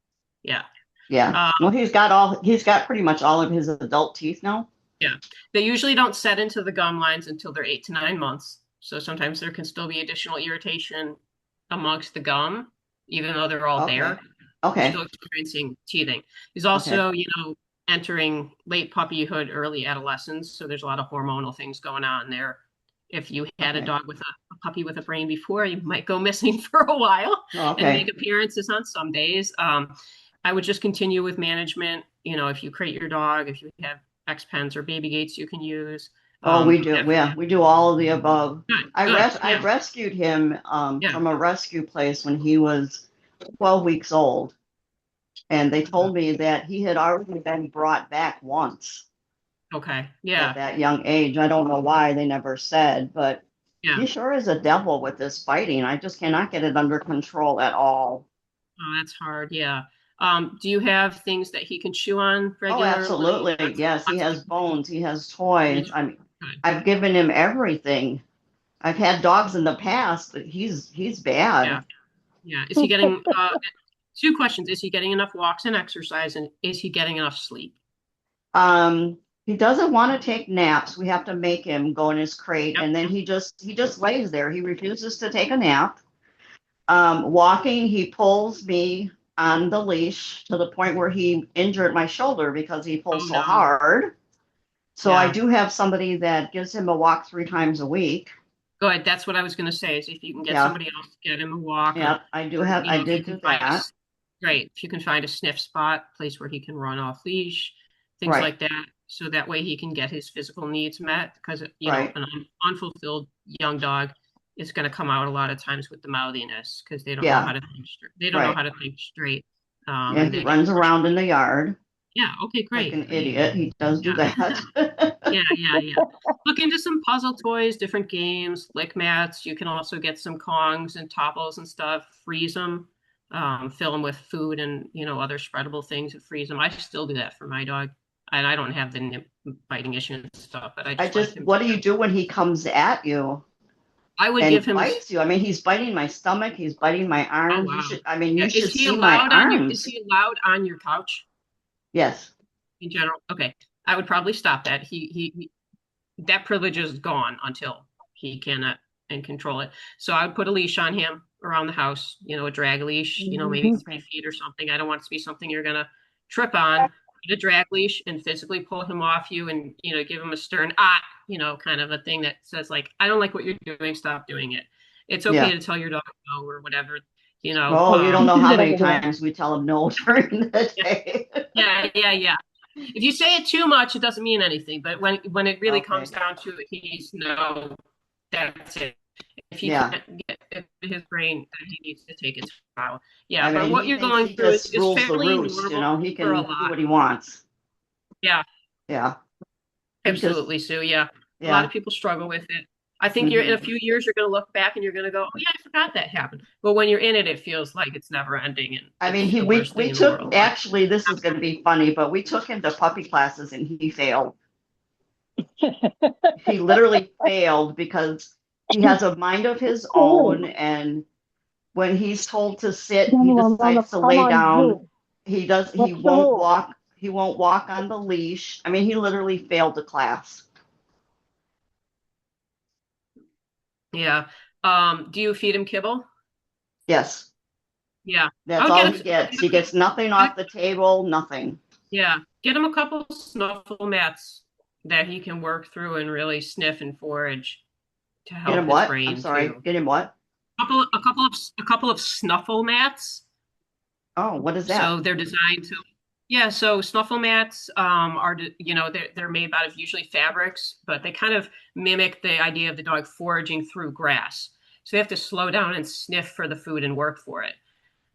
Yeah. yeah. Um, Well, he's got pretty much all of his adult teeth now. yeah. They usually don't set into the gum lines until they're 8 to 9 months. So sometimes there can still be additional irritation amongst the gum, even though they're all Okay, there. You're okay, still experiencing teething. He's okay, also, entering late puppyhood, early adolescence. So there's a lot of hormonal things going on there. If you had a okay, dog with a puppy with a brain before, you might go missing for a while and make okay, appearances on some days. I would just continue with management. If you crate your dog, if you have X pens or baby gates you can use. Oh, we do. Definitely. Yeah, we do all of the above. Good, I good. res I Yeah, rescued him yeah. from a rescue place when he was 12 weeks old, and they told me that he had already been brought back once Okay. at Yeah, that young age. I don't know why they never said, but yeah. he sure is a devil with this fighting. I just cannot get it under control at all. Oh, that's hard. Yeah. Do you have things that he can chew on Oh, regularly? absolutely. Yes, he Lots of has bones. He has toys. good. I've given him everything. I've had dogs in the past, but he's Yeah. bad. Yeah. Is he getting Two questions. Is he getting enough walks and exercise, and is he getting enough sleep? He doesn't want to take naps. We have to make him go in his crate, Yep. and then he just lays there. He refuses to take a nap. Walking, he pulls me on the leash to the point where he injured my shoulder because he Oh pulls so no. hard. So I Yeah. do have somebody that gives him a walk 3 times a week. Good. That's what I was going to say. Is if you can get Yeah, somebody else to get him a walk, or yeah, I if you did can do find that. great. If you can find a sniff spot, place where he can run off leash, things Right, like that, so that way he can get his physical needs met. Because right, an unfulfilled young dog is going to come out a lot of times with the mouthiness because they don't know yeah, how to think straight. They don't know right. how to think straight, Yeah, and he they get runs around in the yard yeah. Okay, like great, an great. idiot. He does do Yeah. that. Yeah. Look into some puzzle toys, different games, lick mats. You can also get some Kongs and topples and stuff, freeze them, fill them with food and, other spreadable things and freeze them. I still do that for my dog. And I don't have the biting issue and stuff, but I just like him to What do you do when he comes at you I would give and him bites you? I mean, he's biting my stomach, he's biting my oh arms. wow. You Yeah, should see my is arms. he allowed on your couch Yes. in general? Okay. I would probably stop that. That privilege is gone until he cannot and control it. So I would put a leash on him around the house, a drag leash, maybe Okay. 3 feet or something. I don't want it to be something you're gonna trip on. Put a drag leash and physically pull him off you and give him a stern kind of a thing that says like, I don't like what you're doing, stop doing it. It's okay Yeah. to tell your dog no or whatever, you know. Oh, you don't Um know how many times we tell him no during the yeah, day. yeah. If you say it too much, it doesn't mean anything. But when it really comes Okay. down to it, he's no, that's it. If he Yeah. can't get his brain, then he needs to take it out. Yeah, I but mean, what he you're thinks going he through just is rules the fairly roost, normal he for a can do lot. what he wants. Yeah, Yeah. He just, absolutely, Sue. Yeah, a lot yeah. of people struggle with it. I think you're in a Hmm. few years, you're going to look back and you're going to go, oh yeah, I forgot that happened. But when you're in it, it feels like it's never ending and I mean, it's the worst thing we in the took, world. But actually, this is going to be funny, but we took him to puppy classes and he failed. He literally failed because he has a mind of his own, and when he's told to sit, he decides to lay down. He won't walk on the leash. I mean, he literally failed the class. yeah, do you feed him kibble? Yes, Yeah, I that's would all get he gets. He gets nothing off the table, nothing. yeah, get him a couple snuffle mats that he can work through and really sniff and forage to Get him help his what? I'm brain sorry. too. Get him what? A couple of snuffle mats. Oh, what is that? So they're designed to, yeah. So snuffle mats are they're made out of usually fabrics, but they kind of mimic the idea of the dog foraging through grass. So they have to slow down and sniff for the food and work for it.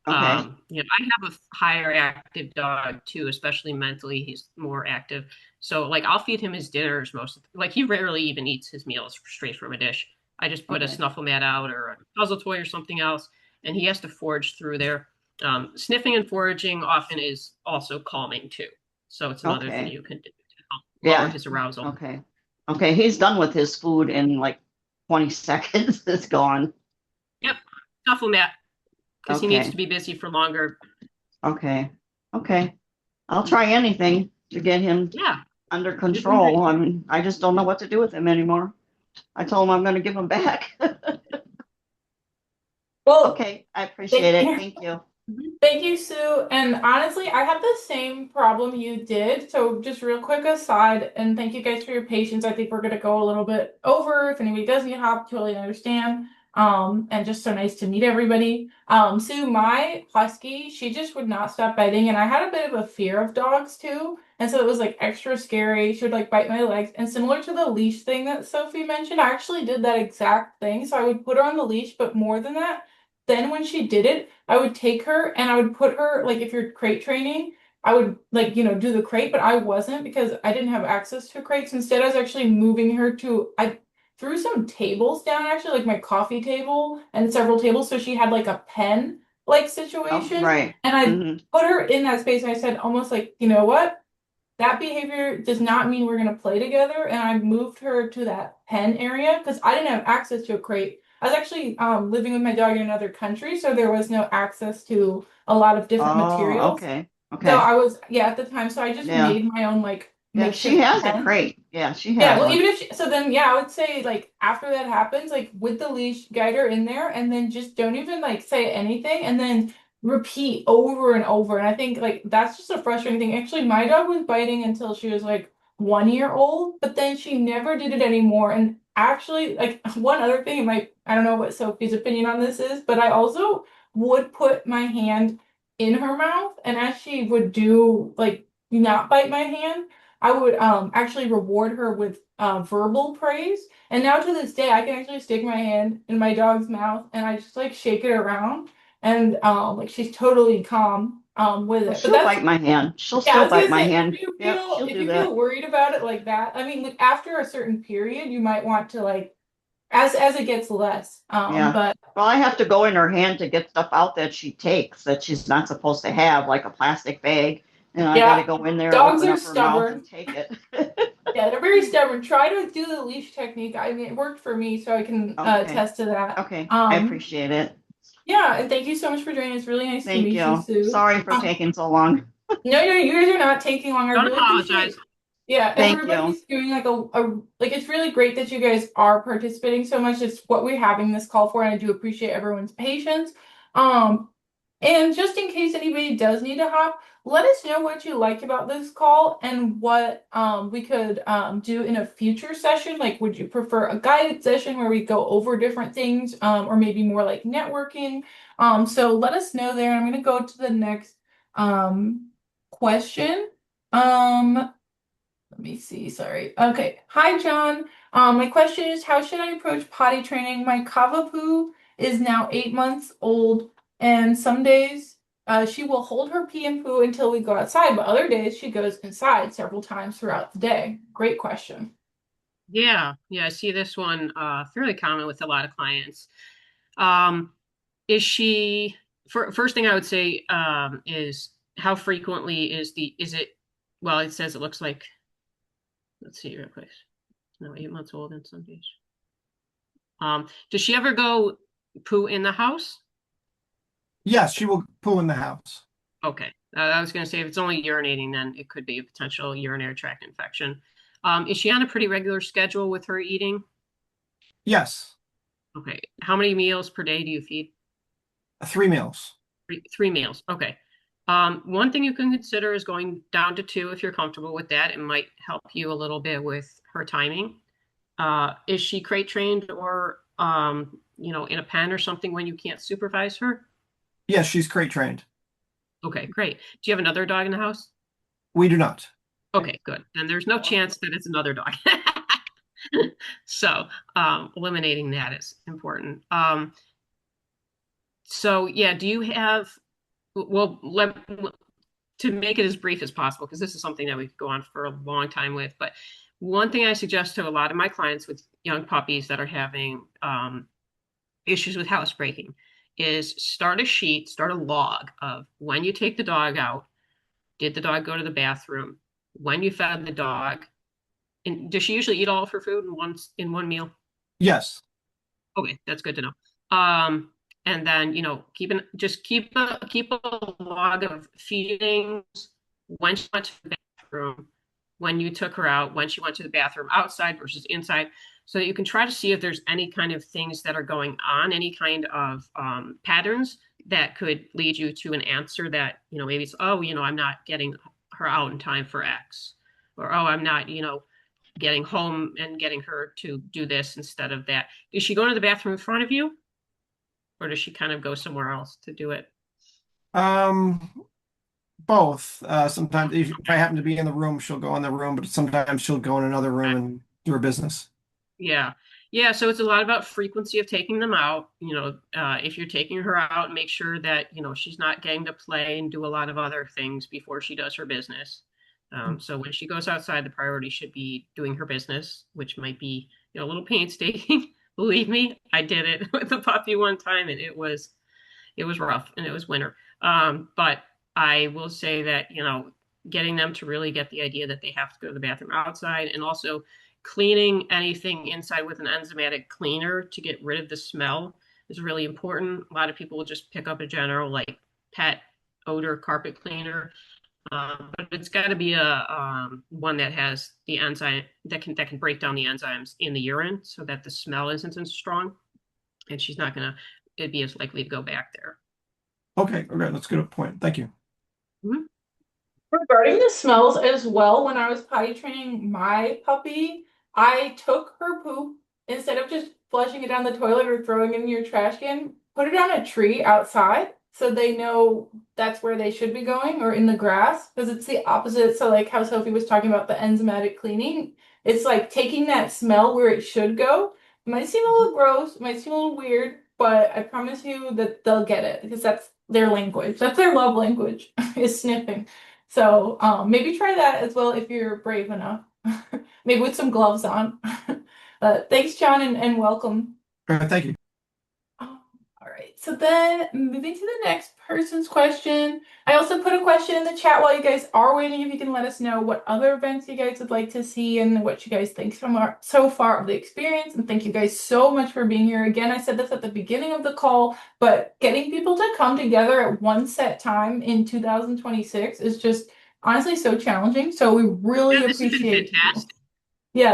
Okay. I have a higher active dog too, especially mentally. He's more active. So like I'll feed him his dinners like he rarely even eats his meals straight from a dish. I just put a Okay. snuffle mat out or a puzzle toy or something else, and he has to forage through there. Sniffing and foraging often is also calming too. So it's another thing Okay. you can do to help lower Yeah. his arousal. Okay. Okay. He's done with his food in like 20 seconds. It's gone. Yep, snuffle mat because he needs Okay. to be busy for longer. Okay. Okay. I'll try anything to get him Yeah, under you're doing great. control. I mean, I just don't know what to do with him anymore. I told him I'm going to give him back. Well, Okay. I appreciate it. Thank you. thank you, Sue. And honestly, I have the same problem you did. So just real quick aside, and thank you guys for your patience. I think we're gonna go a little bit over. If anybody does need help, totally understand. And just so nice to meet everybody. Sue, my husky, she just would not stop biting, and I had a bit of a fear of dogs too. And so it was like extra scary. She would like bite my legs. And similar to the leash thing that Sophie mentioned, I actually did that exact thing. So I would put her on the leash, but more than that, then when she did it, I would take her and I would put her, like if you're crate training, I would like, do the crate, but I wasn't because I didn't have access to crates. Instead, I was actually moving her I threw some tables down actually, like my coffee table and several tables. So she had like a pen like Oh, situation. right. And I Hmm. put her in that space and I said almost like, you know what? That behavior does not mean we're going to play together. And I moved her to that pen area because I didn't have access to a crate. I was actually living with my dog in another country, so there was no access to a lot of different Oh, materials. okay. So Okay. I was, yeah, at the time, so I just Yeah. made my own like Yeah, she makeshift has a pen. crate. Yeah, she Yeah, has well, one. even if so then yeah, I would say like after that happens, like with the leash, guide her in there and then just don't even like say anything and then repeat over and over. And I think like that's just a frustrating thing. Actually, my dog was biting until she was like 1 year old, but then she never did it anymore. And actually, like one other thing, I don't know what Sophie's opinion on this is, but I also would put my hand in her mouth and as she would do like not bite my hand. I would actually reward her with verbal praise. And now to this day, I can actually stick my hand in my dog's mouth and I just like shake it around and like she's totally calm with Well, it. But she'll that's bite my hand. She'll yeah, I still was bite gonna my say hand. Yep, she'll if do you that. feel worried about it like that, I mean like after a certain period, you might want to like as it gets less. Yeah. But Well, I have to go in her hand to get stuff out that she takes that she's not supposed to have, like a plastic bag. And I got to yeah, go in there, dogs open are up her mouth, stubborn. and take it. Yeah, they're very stubborn. Try to do the leash technique. I mean, it worked for me, so I can Okay. attest to that. Okay. I appreciate it. Yeah, and thank you so much for joining. It's really nice to Thank meet you, you. Sue. Sorry for taking so long. No, you guys are not taking long. I Don't really apologize. appreciate. Yeah, Thank you. everybody's doing like a like it's really great that you guys are participating so much. It's what we're having this call for, and I do appreciate everyone's patience. Um, and just in case anybody does need to hop, let us know what you like about this call and what we could do in a future session. Like, would you prefer a guided session where we go over different things, or maybe more like networking? So let us know there. I'm gonna go to the next question. Let me see. Sorry. Okay. Hi, John. My question is, how should I approach potty training? My Cavapoo is now 8 months old, and some days she will hold her pee and poo until we go outside, but other days she goes inside several times throughout the day. Great question. Yeah, I see this one fairly common with a lot of clients. Um, is she first thing I would say is how frequently is it well, it says it looks like let's see real quick. No, 8 months old in some days. Does she ever go poo in the house? Yes, she will poo in the house. Okay. I was going to say if it's only urinating, then it could be a potential urinary tract infection. Is she on a pretty regular schedule with her eating? Yes, Okay. How many meals per day do you feed? 3 meals. Three meals. Okay. One thing you can consider is going down to two if you're comfortable with that. It might help you a little bit with her timing. Is she crate trained or in a pen or something when you can't supervise her? Yes, she's crate trained. Okay, great. Do you have another dog in the house? We do not. Okay, good. Then there's no chance that it's another dog. So, eliminating that is important. So yeah, do you have, well, to make it as brief as possible, because this is something that we could go on for a long time with, but one thing I suggest to a lot of my clients with young puppies that are having issues with housebreaking is start a log of when you take the dog out, did the dog go to the bathroom, when you fed the dog, and does she usually eat all of her food in one meal? Yes. Okay, that's good to know. Um, and then keep a log of feedings, when she went to the bathroom, when you took her out, when she went to the bathroom outside versus inside, so that you can try to see if there's any kind of things that are going on, any kind of patterns that could lead you to an answer that, maybe it's, oh, I'm not getting her out in time for X, or oh, I'm not, getting home and getting her to do this instead of that. Is she going to the bathroom in front of you, or does she kind of go somewhere else to do it? Um, Both. Sometimes if I happen to be in the room, she'll go in the room, but sometimes she'll go in another room and do her business. Yeah. Yeah. So it's a lot about frequency of taking them out. If you're taking her out, make sure that, she's not getting to play and do a lot of other things before she does her business. So when she goes outside, the priority should be doing her business, which might be, a little painstaking. Believe me, I did it with the puppy one time and it was rough and it was winter. But I will say that, getting them to really get the idea that they have to go to the bathroom outside and also cleaning anything inside with an enzymatic cleaner to get rid of the smell is really important. A lot of people will just pick up a general like pet odor carpet cleaner, but it's got to be a one that has the enzyme that can break down the enzymes in the urine so that the smell isn't as strong, and she's not gonna it'd be as likely to go back there. Okay, that's a good point. Thank you. Mhm. Regarding the smells as well, when I was potty training my puppy, I took her poop instead of just flushing it down the toilet or throwing it in your trash can, put it on a tree outside so they know that's where they should be going or in the grass because it's the opposite. So, like how Sophie was talking about the enzymatic cleaning, it's like taking that smell where it should go. It might seem a little gross, it might seem a little weird, but I promise you that they'll get it because that's their language. That's their love language is sniffing. So maybe try that as well if you're brave enough. Maybe with some gloves on. Thanks, John, and welcome. All right, thank you. All right, so then moving to the next person's question. I also put a question in the chat while you guys are waiting. If you can let us know what other events you guys would like to see and what you guys think so far of the experience. And thank you guys so much for being here. Again, I said this at the beginning of the call, but getting people to come together at one set time in 2026 is just honestly so challenging. So we really Yeah, this has been appreciate you. fantastic. Yeah,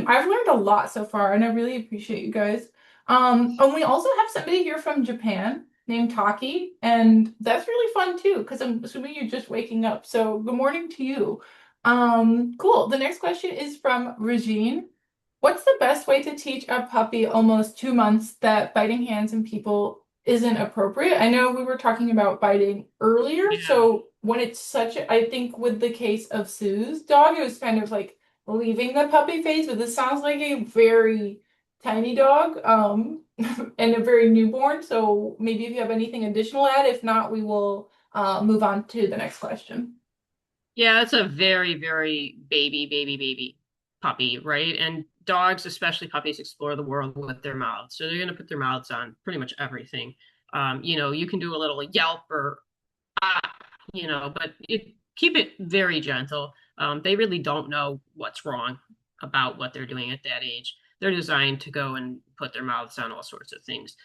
I've learned a lot so far, and I really appreciate you guys. And we also have somebody here from Japan named Taki, and that's really fun too, because I'm assuming you're just waking up. So good morning to you. Cool. The next question is from Regine. What's the best way to teach a puppy almost 2 months that biting hands and people isn't appropriate? I know we were talking about biting earlier, Yeah. so when it's I think with the case of Sue's dog, it was kind of like leaving the puppy phase, but this sounds like a very tiny dog, and a very newborn. So maybe if you have anything additional to add, if not, we will move on to the next question. Yeah, it's a very, very baby puppy, right? And dogs, especially puppies, explore the world with their mouths. So they're going to put their mouths on pretty much everything. You can do a little yelp or ah, but keep it very gentle. They really don't know what's wrong about what they're doing at that age. They're designed to go and put their mouths on all sorts of things.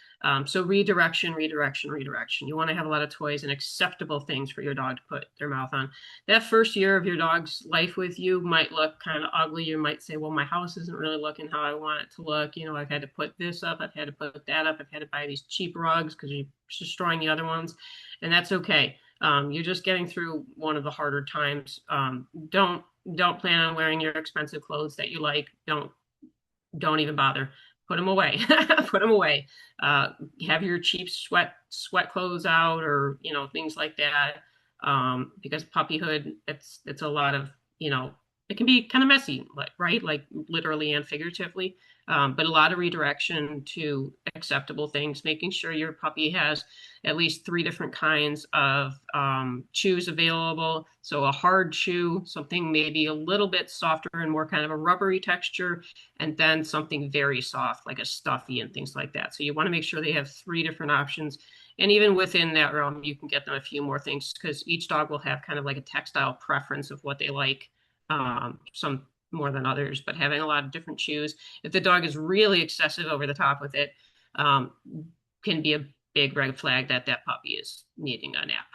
So redirection, redirection, redirection. You want to have a lot of toys and acceptable things for your dog to put their mouth on. That first year of your dog's life with you might look kind of ugly. You might say, well, my house isn't really looking how I want it to look. I've had to put this up. I've had to put that up. I've had to buy these cheap rugs because you're destroying the other ones. And that's okay. You're just getting through one of the harder times. Don't plan on wearing your expensive clothes that you like. Don't even bother. Put them away. Put them away. Have your cheap sweat clothes out, or things like that. Because puppyhood, it's a lot of it can be kind of messy, right? Like literally and figuratively. But a lot of redirection to acceptable things, making sure your puppy has at least 3 different kinds of chews available. So a hard chew, something maybe a little bit softer and more kind of a rubbery texture, and then something very soft like a stuffy and things like that. So you want to make sure they have 3 different options. And even within that realm, you can get them a few more things because each dog will have kind of like a textile preference of what they like, some more than others, but having a lot of different chews. If the dog is really excessive over the top with it, can be a big red flag that puppy is needing a nap.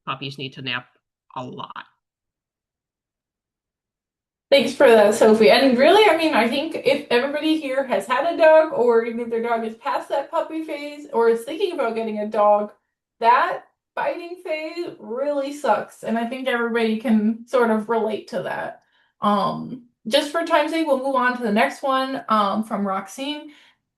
Puppies need to nap a lot. Thanks for that, Sophie. And really, I mean, I think if everybody here has had a dog, or even if their dog is past that puppy phase, or is thinking about getting a dog, that biting phase really sucks. And I think everybody can sort of relate to that. Just for time's sake, we'll move on to the next one from Roxine.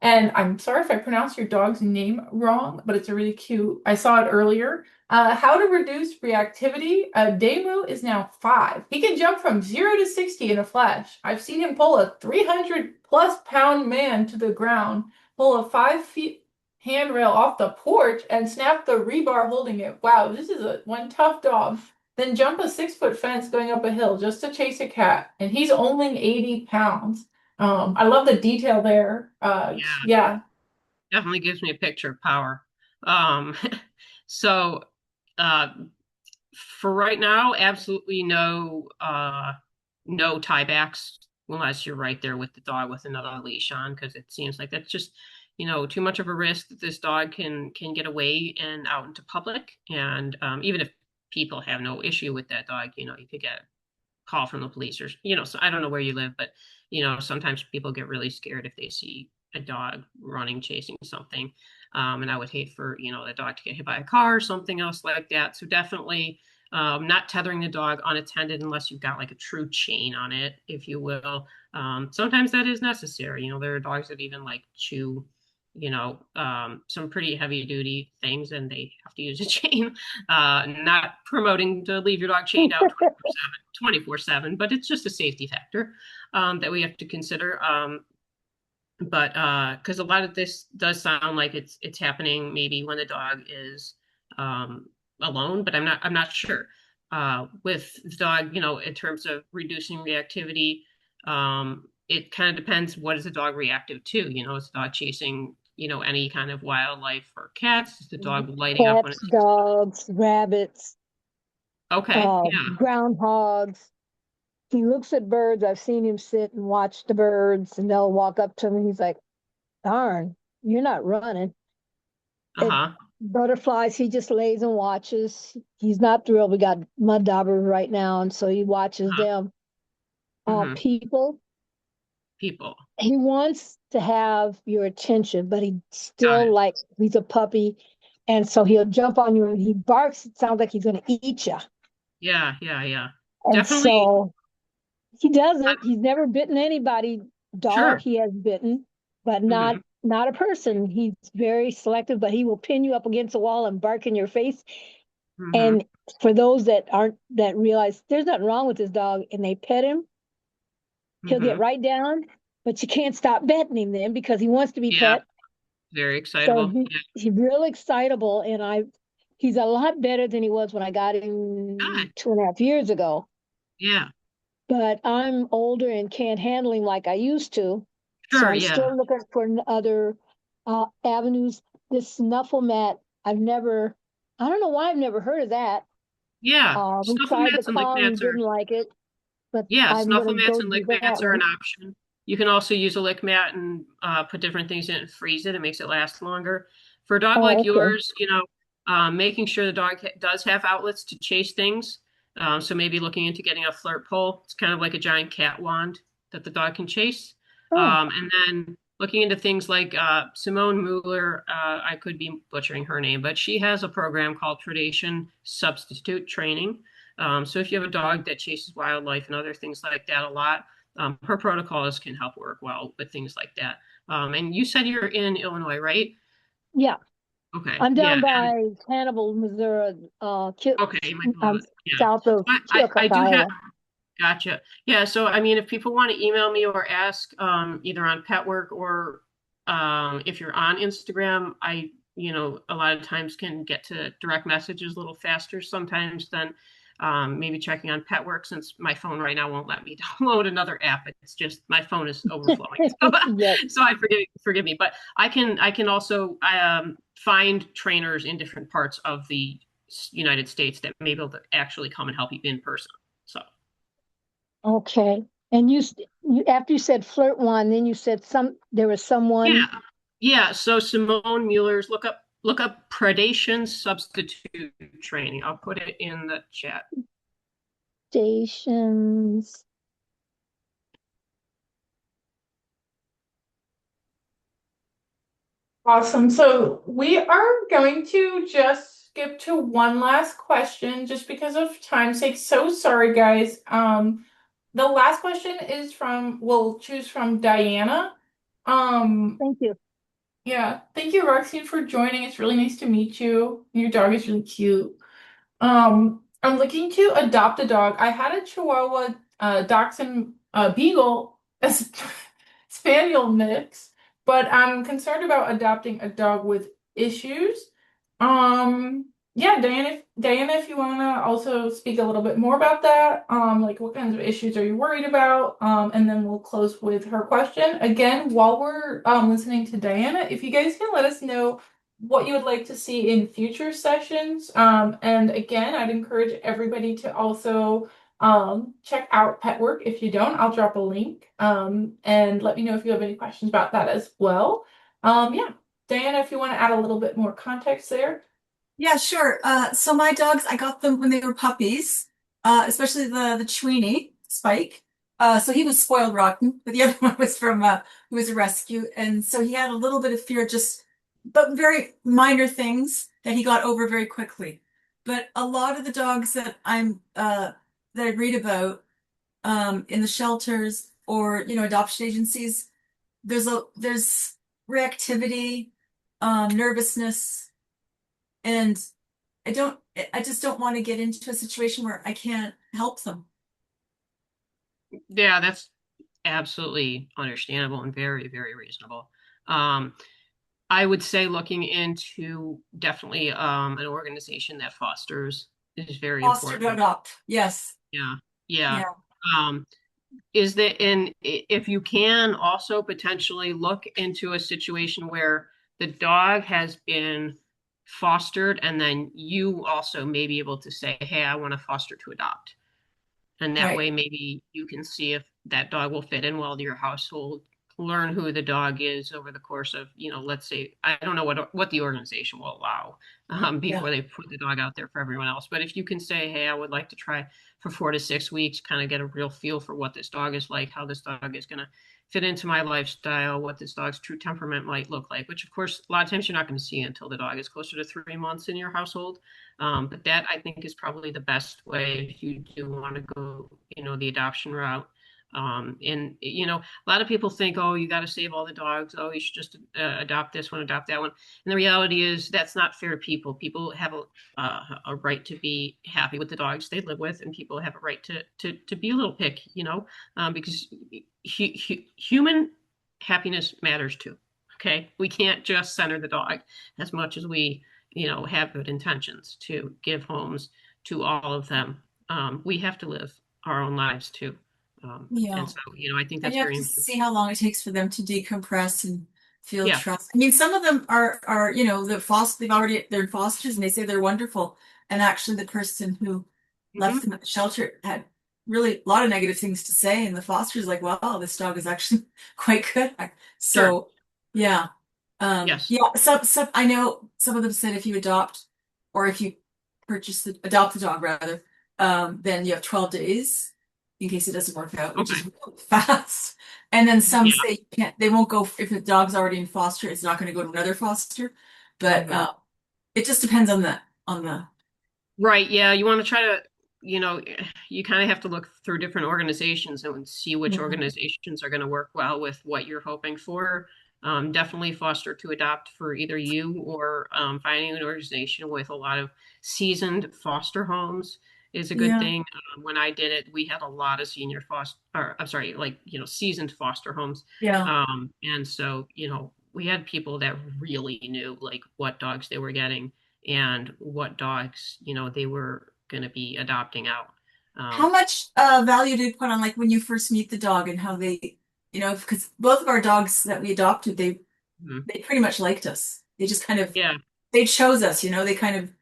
And I'm sorry if I pronounced your dog's name wrong, but it's a really cute. I saw it earlier. How to reduce reactivity. Damu is now 5. He can jump from 0 to 60 in a flash. I've seen him pull a 300+ pound man to the ground, pull a 5 feet handrail off the porch, and snap the rebar holding it. Wow, this is one tough dog. Then jump a 6-foot fence going up a hill just to chase a cat, and he's only 80 pounds. I love the detail there. Yeah. Definitely gives me a picture of power. Um, so for right now, absolutely no tiebacks, unless you're right there with the dog with another leash on, because it seems like that's just, too much of a risk that this dog can get away and out into public. And even if people have no issue with that dog, you could get a call from the police, or so I don't know where you live, but sometimes people get really scared if they see a dog running, chasing something. And I would hate for, the dog to get hit by a car or something else like that. So definitely not tethering the dog unattended unless you've got like a true chain on it, if you will. Sometimes that is necessary. There are dogs that even like chew, some pretty heavy duty things, and they have to use a chain. Not promoting to leave your dog chained out 24/7, but it's just a safety factor that we have to consider. But because a lot of this does sound like it's happening maybe when the dog is alone, but I'm not sure. With the dog, in terms of reducing reactivity, it kind of depends, what is the dog reactive to? Is the dog chasing any kind of wildlife or cats? Is the dog lighting up when Cats, it's dogs, rabbits, okay? Yeah. groundhogs. He looks at birds. I've seen him sit and watch the birds, and they'll walk up to him, and he's like, darn, you're not running. And Uh-huh. butterflies, he just lays and watches. He's not thrilled. We got mud daubers right now, and so he watches Uh-huh. them. Hmm. People, People. he wants to have your attention, but he Got still it. like he's a puppy. And so he'll jump on you and he barks. It sounds like he's going to eat you. Yeah, yeah, yeah. And Definitely. so he doesn't. He's never bitten anybody. Dog Sure. he has bitten, but Hmm. not a person. He's very selective, but he will pin you up against the wall and bark in your face. Hmm. And for those that realize there's nothing wrong with this dog and they pet him, he'll get Hmm. right down, but you can't stop petting him then because he wants to be Yeah, pet. very So excitable. Yeah. he's real excitable, and he's a lot better than he was when I got him Good. 2.5 years ago. Yeah. But I'm older and can't handle him like I used to. So Sure. I'm Yeah. still looking for other avenues. This snuffle mat, I don't know why I've never heard of that. Yeah. We Snuffle tried the mats and lick Kong and mats are didn't like it, but Yeah, I'm snuffle going to mats go and do lick that mats are an one. option. You can also use a lick mat and put different things in it and freeze it. It makes it last longer. For a dog like Oh, okay. yours, making sure the dog does have outlets to chase things. So maybe looking into getting a flirt pole. It's kind of like a giant cat wand that the dog can chase. Oh, And then looking into things like Simone Mueller, I could be butchering her name, but she has a program called Predation Substitute Training. So if you have a dog that chases wildlife and other things like that a lot, her protocols can help work well with things like that. And you said you're in Illinois, right? yeah. Okay. I'm Yeah. down And by Hannibal, Missouri, okay, you might know that. Yeah. south of I Keokuk, do have, Iowa. gotcha. Yeah. So, I mean, if people want to email me or ask either on Petwrk or if you're on Instagram, a lot of times can get to direct messages a little faster sometimes than maybe checking on Petwrk, since my phone right now won't let me download another app. It's just my phone is overflowing. So, Yes. so I forgive me, but I can also find trainers in different parts of the United States that may be able to actually come and help you in person. So Okay. And you after you said flirt one, then you said there was someone yeah, yeah. So Simone Mueller's look up predation substitute training. I'll put it in the chat. stations. Awesome. So we are going to just skip to one last question just because of time's sake. So sorry, guys. The last question is we'll choose from Diana. Um, Thank you. yeah, thank you, Roxy, for joining. It's really nice to meet you. Your dog is really cute. I'm looking to adopt a dog. I had a Chihuahua, Dachshund, Beagle, Spaniel mix, but I'm concerned about adopting a dog with issues. Yeah, Diana, if you wanna also speak a little bit more about that, like what kinds of issues are you worried about? And then we'll close with her question. Again, while we're listening to Diana, if you guys can let us know what you would like to see in future sessions. And again, I'd encourage everybody to also Check out Petwrk. If you don't, I'll drop a link. And let me know if you have any questions about that as well. Yeah, Diana, if you want to add a little bit more context there. Yeah, sure. So my dogs, I got them when they were puppies, especially the Tweenie, Spike. So he was spoiled rotten, but the other one was from who was a rescue, and so he had a little bit of fear, just but very minor things that he got over very quickly. But a lot of the dogs that that I read about in the shelters or adoption agencies, there's reactivity, nervousness, and I just don't want to get into a situation where I can't help them. Yeah, that's absolutely understandable and very, very reasonable. Um, I would say looking into definitely an organization that fosters is very Foster to important. adopt. Yes. Yeah, yeah. Yeah. Um, is that and if you can also potentially look into a situation where the dog has been fostered and then you also may be able to say, hey, I want to foster to adopt. And that Right. way, maybe you can see if that dog will fit in well to your household, learn who the dog is over the course of, let's say, I don't know what the organization will allow Yeah. before they put the dog out there for everyone else. But if you can say, hey, I would like to try for 4 to 6 weeks, kind of get a real feel for what this dog is like, how this dog is going to fit into my lifestyle, what this dog's true temperament might look like, which of course, a lot of times you're not going to see until the dog is closer to 3 months in your household. But that I think is probably the best way if you do want to go, the adoption route. And a lot of people think, oh, you got to save all the dogs. Oh, you should just adopt this one, adopt that one. And the reality is that's not fair to people. People have a right to be happy with the dogs they live with, and people have a right to be a little picky, because human happiness matters too. Okay, we can't just center the dog as much as we have good intentions to give homes to all of them. We have to live our own lives too. Yeah. And so, I think And that's you have very to important. see how long it takes for them to decompress and feel Yeah. trust. I mean, some of them are they're in fosters and they say they're wonderful. And actually the person who left Mhm. them at the shelter had really a lot of negative things to say. And the foster's like, wow, this dog is actually quite good. Sure. So yeah. Yes. Yeah, some I know some of them said if you adopt or if you adopt the dog rather, then you have 12 days in case it doesn't work out, which Okay. is really fast. And then some Yeah. say you can't, they won't go if the dog's already in foster, it's not going to go to another foster. But it just depends on the Right. Yeah. You want to try to, you kind of have to look through different organizations and see which Mhm. organizations are going to work well with what you're hoping for. Definitely foster to adopt for either you or finding an organization with a lot of seasoned foster homes is a good Yeah. thing. When I did it, we had a lot of senior foster, or I'm sorry, like, seasoned foster homes. Yeah. And so, we had people that really knew like what dogs they were getting and what dogs, they were going to be adopting out. How Um, much value do you put on like when you first meet the dog and how they, because both of our dogs that we adopted, mhm. they pretty much liked us. They just kind of Yeah. they chose us, they kind of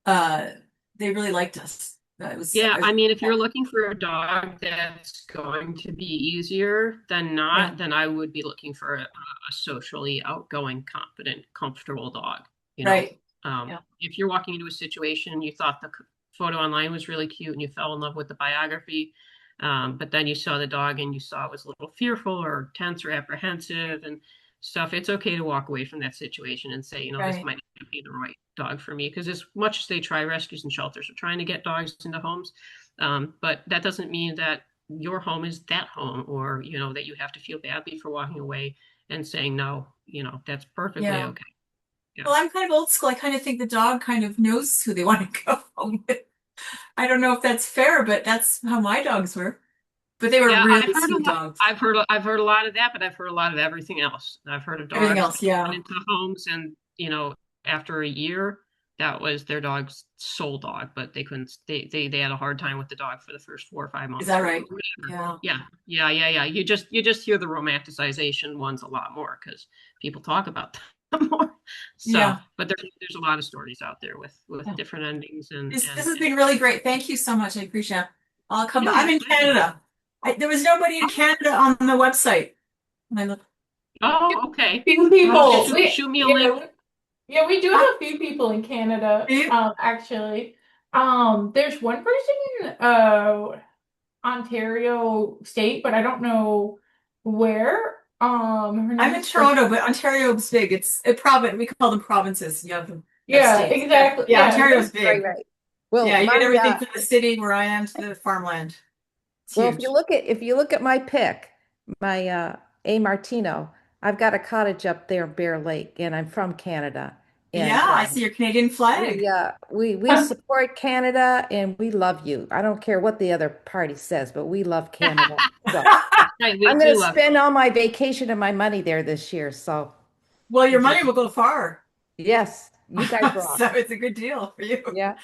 uh they really liked us. Yeah. I was I mean, if you're looking for a dog that's going to be easier than yeah, not, then I would be looking for a socially outgoing, confident, comfortable dog. right. Yeah. If you're walking into a situation, you thought the photo online was really cute and you fell in love with the biography, but then you saw the dog and you saw it was a little fearful or tense or apprehensive and stuff, it's okay to walk away from that situation and say, this Right. might not be the right dog for me. Because as much as they try, rescues and shelters are trying to get dogs into homes, but that doesn't mean that your home is that home or, that you have to feel badly for walking away and saying no, that's perfectly Yeah. okay. Yeah. Well, I'm kind of old school. I kind of think the dog kind of knows who they want to go home with. I don't know if that's fair, but that's how my dogs were. But they were Yeah, really sweet dogs. I've heard a lot of that, but I've heard a lot of everything else. I've heard of Everything dogs else, that went yeah. into homes and, after a year, that was their dog's sole dog, but they couldn't they had a hard time with the dog for the first 4 or 5 months Is that or right? whatever. Yeah. Yeah. Yeah, yeah, yeah. You just hear the romanticization ones a lot more because people talk about them more. So, Yeah. but there's a lot of stories out there with Yeah. different endings and This and has been really great. Thank you so much. I appreciate it. I'll come No, back. I'm you're in fine. Canada. There was nobody in Canada on the website. And I look, Oh, okay. Few people. Shoot me a link. We do have a few people in Canada, actually. There's one person in Ontario state, but I don't know where. Her name I'm in is Toronto, but Ontario's big. We call them provinces. You have Yeah, states. exactly. Yeah, Yeah. Ontario's big. Right. Well, Yeah, you my get everything from the city where I am to the farmland. It's well, huge. if you look at my pick, my A Martino, I've got a cottage up there, Bear Lake, and I'm from Canada. And Yeah, I see your Canadian flag. we support Canada and we love you. I don't care what the other party says, but we love Canada. So Right, we I'm do gonna love spend all my vacation and my money there this year. So Well, your money will go far. yes, you guys So rock. it's a good deal for you. Yeah.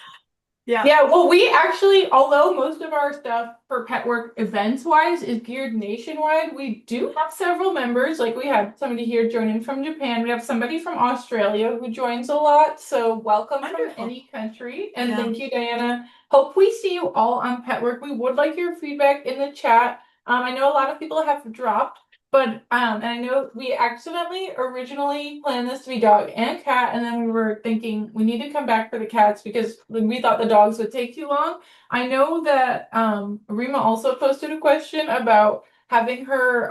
Yeah. Yeah, well, we actually, although most of our stuff for Petwrk events wise is geared nationwide, we do have several members. Like we have somebody here joining from Japan. We have somebody from Australia who joins a lot. So welcome from any country. And Yeah. thank you, Diana. Hope we see you all on Petwrk. We would like your feedback in the chat. I know a lot of people have dropped. But and I know we accidentally originally planned this to be dog and cat, and then we were thinking we need to come back for the cats because we thought the dogs would take too long. I know that Rima also posted a question about having her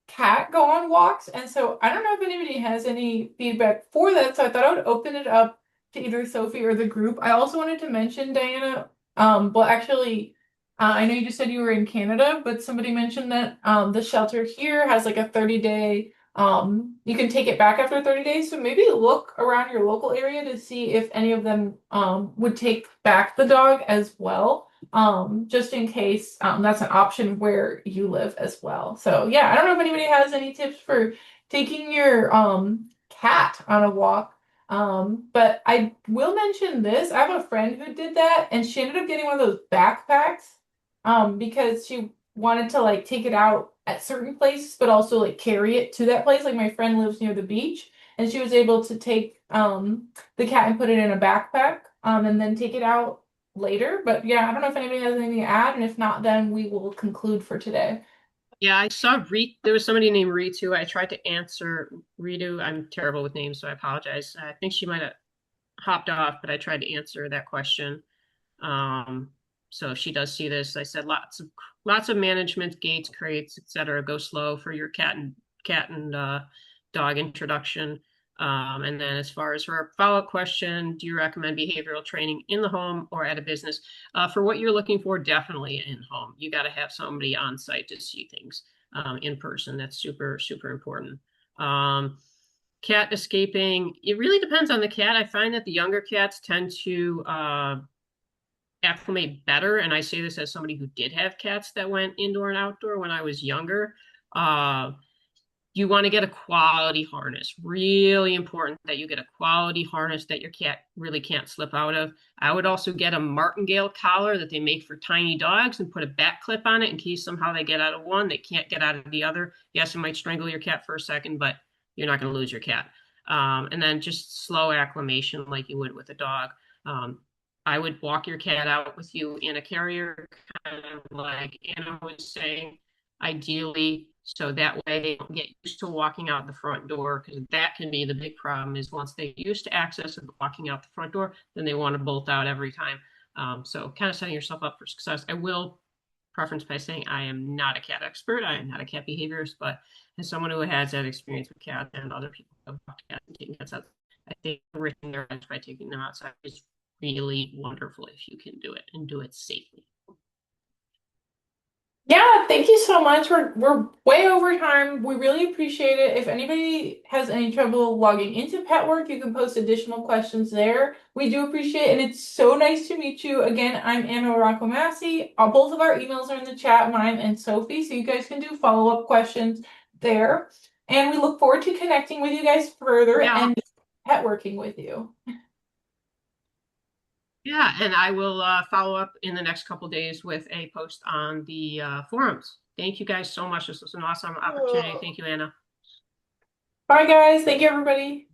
cat go on walks, and so I don't know if anybody has any feedback for that. So I thought I would open it up to either Sophie or the group. I also wanted to mention Diana. Well, actually. I know you just said you were in Canada, but somebody mentioned that the shelter here has like a 30-day, you can take it back after 30 days. So maybe look around your local area to see if any of them would take back the dog as well, just in case that's an option where you live as well. So yeah, I don't know if anybody has any tips for taking your cat on a walk. But I will mention this. I have a friend who did that and she ended up getting one of those backpacks because she wanted to like take it out at certain places, but also like carry it to that place. Like my friend lives near the beach, and she was able to take the cat and put it in a backpack and then take it out later. But yeah, I don't know if anybody has anything to add, and if not, then we will conclude for today. Yeah, I saw there was somebody named Ritu. I tried to answer Ritu. I'm terrible with names, so I apologize. I think she might have hopped off, but I tried to answer that question. Um, so if she does see this, I said lots of management, gates, crates, etc. Go slow for your cat and dog introduction. And then as far as her follow-up question, do you recommend behavioral training in the home or at a business? For what you're looking for, definitely in home. You got to have somebody on site to see things in person. That's super, super important. Cat escaping, it really depends on the cat. I find that the younger cats tend to acclimate better. And I say this as somebody who did have cats that went indoor and outdoor when I was younger. You want to get a quality harness. Really important that you get a quality harness that your cat really can't slip out of. I would also get a martingale collar that they make for tiny dogs and put a back clip on it in case somehow they get out of one, they can't get out of the other. Yes, it might strangle your cat for a second, but you're not going to lose your cat. And then just slow acclimation like you would with a dog. I would walk your cat out with you in a carrier, kind of like Anna was saying, ideally, so that way they don't get used to walking out the front door, because that can be the big problem is once they get used to access of walking out the front door, then they want to bolt out every time. So kind of setting yourself up for success. I will preference by saying I am not a cat expert. I am not a cat behaviorist, but as someone who has that experience with cats and other people who have walked cats and taken cats out, I think enriching their lives by taking them outside is really wonderful if you can do it and do it safely. Yeah, thank you so much. We're way over time. We really appreciate it. If anybody has any trouble logging into Petwrk, you can post additional questions there. We do appreciate it, and it's so nice to meet you. Again, I'm Anna Rocco-Massey. Both of our emails are in the chat, mine and Sophie, so you guys can do follow-up questions there. And we look forward to connecting with you guys further and petworking with you. Yeah, and I will follow up in the next couple days with a post on the forums. Thank you guys so much. This was an awesome opportunity. Thank you, Anna. Bye, guys. Thank you, everybody.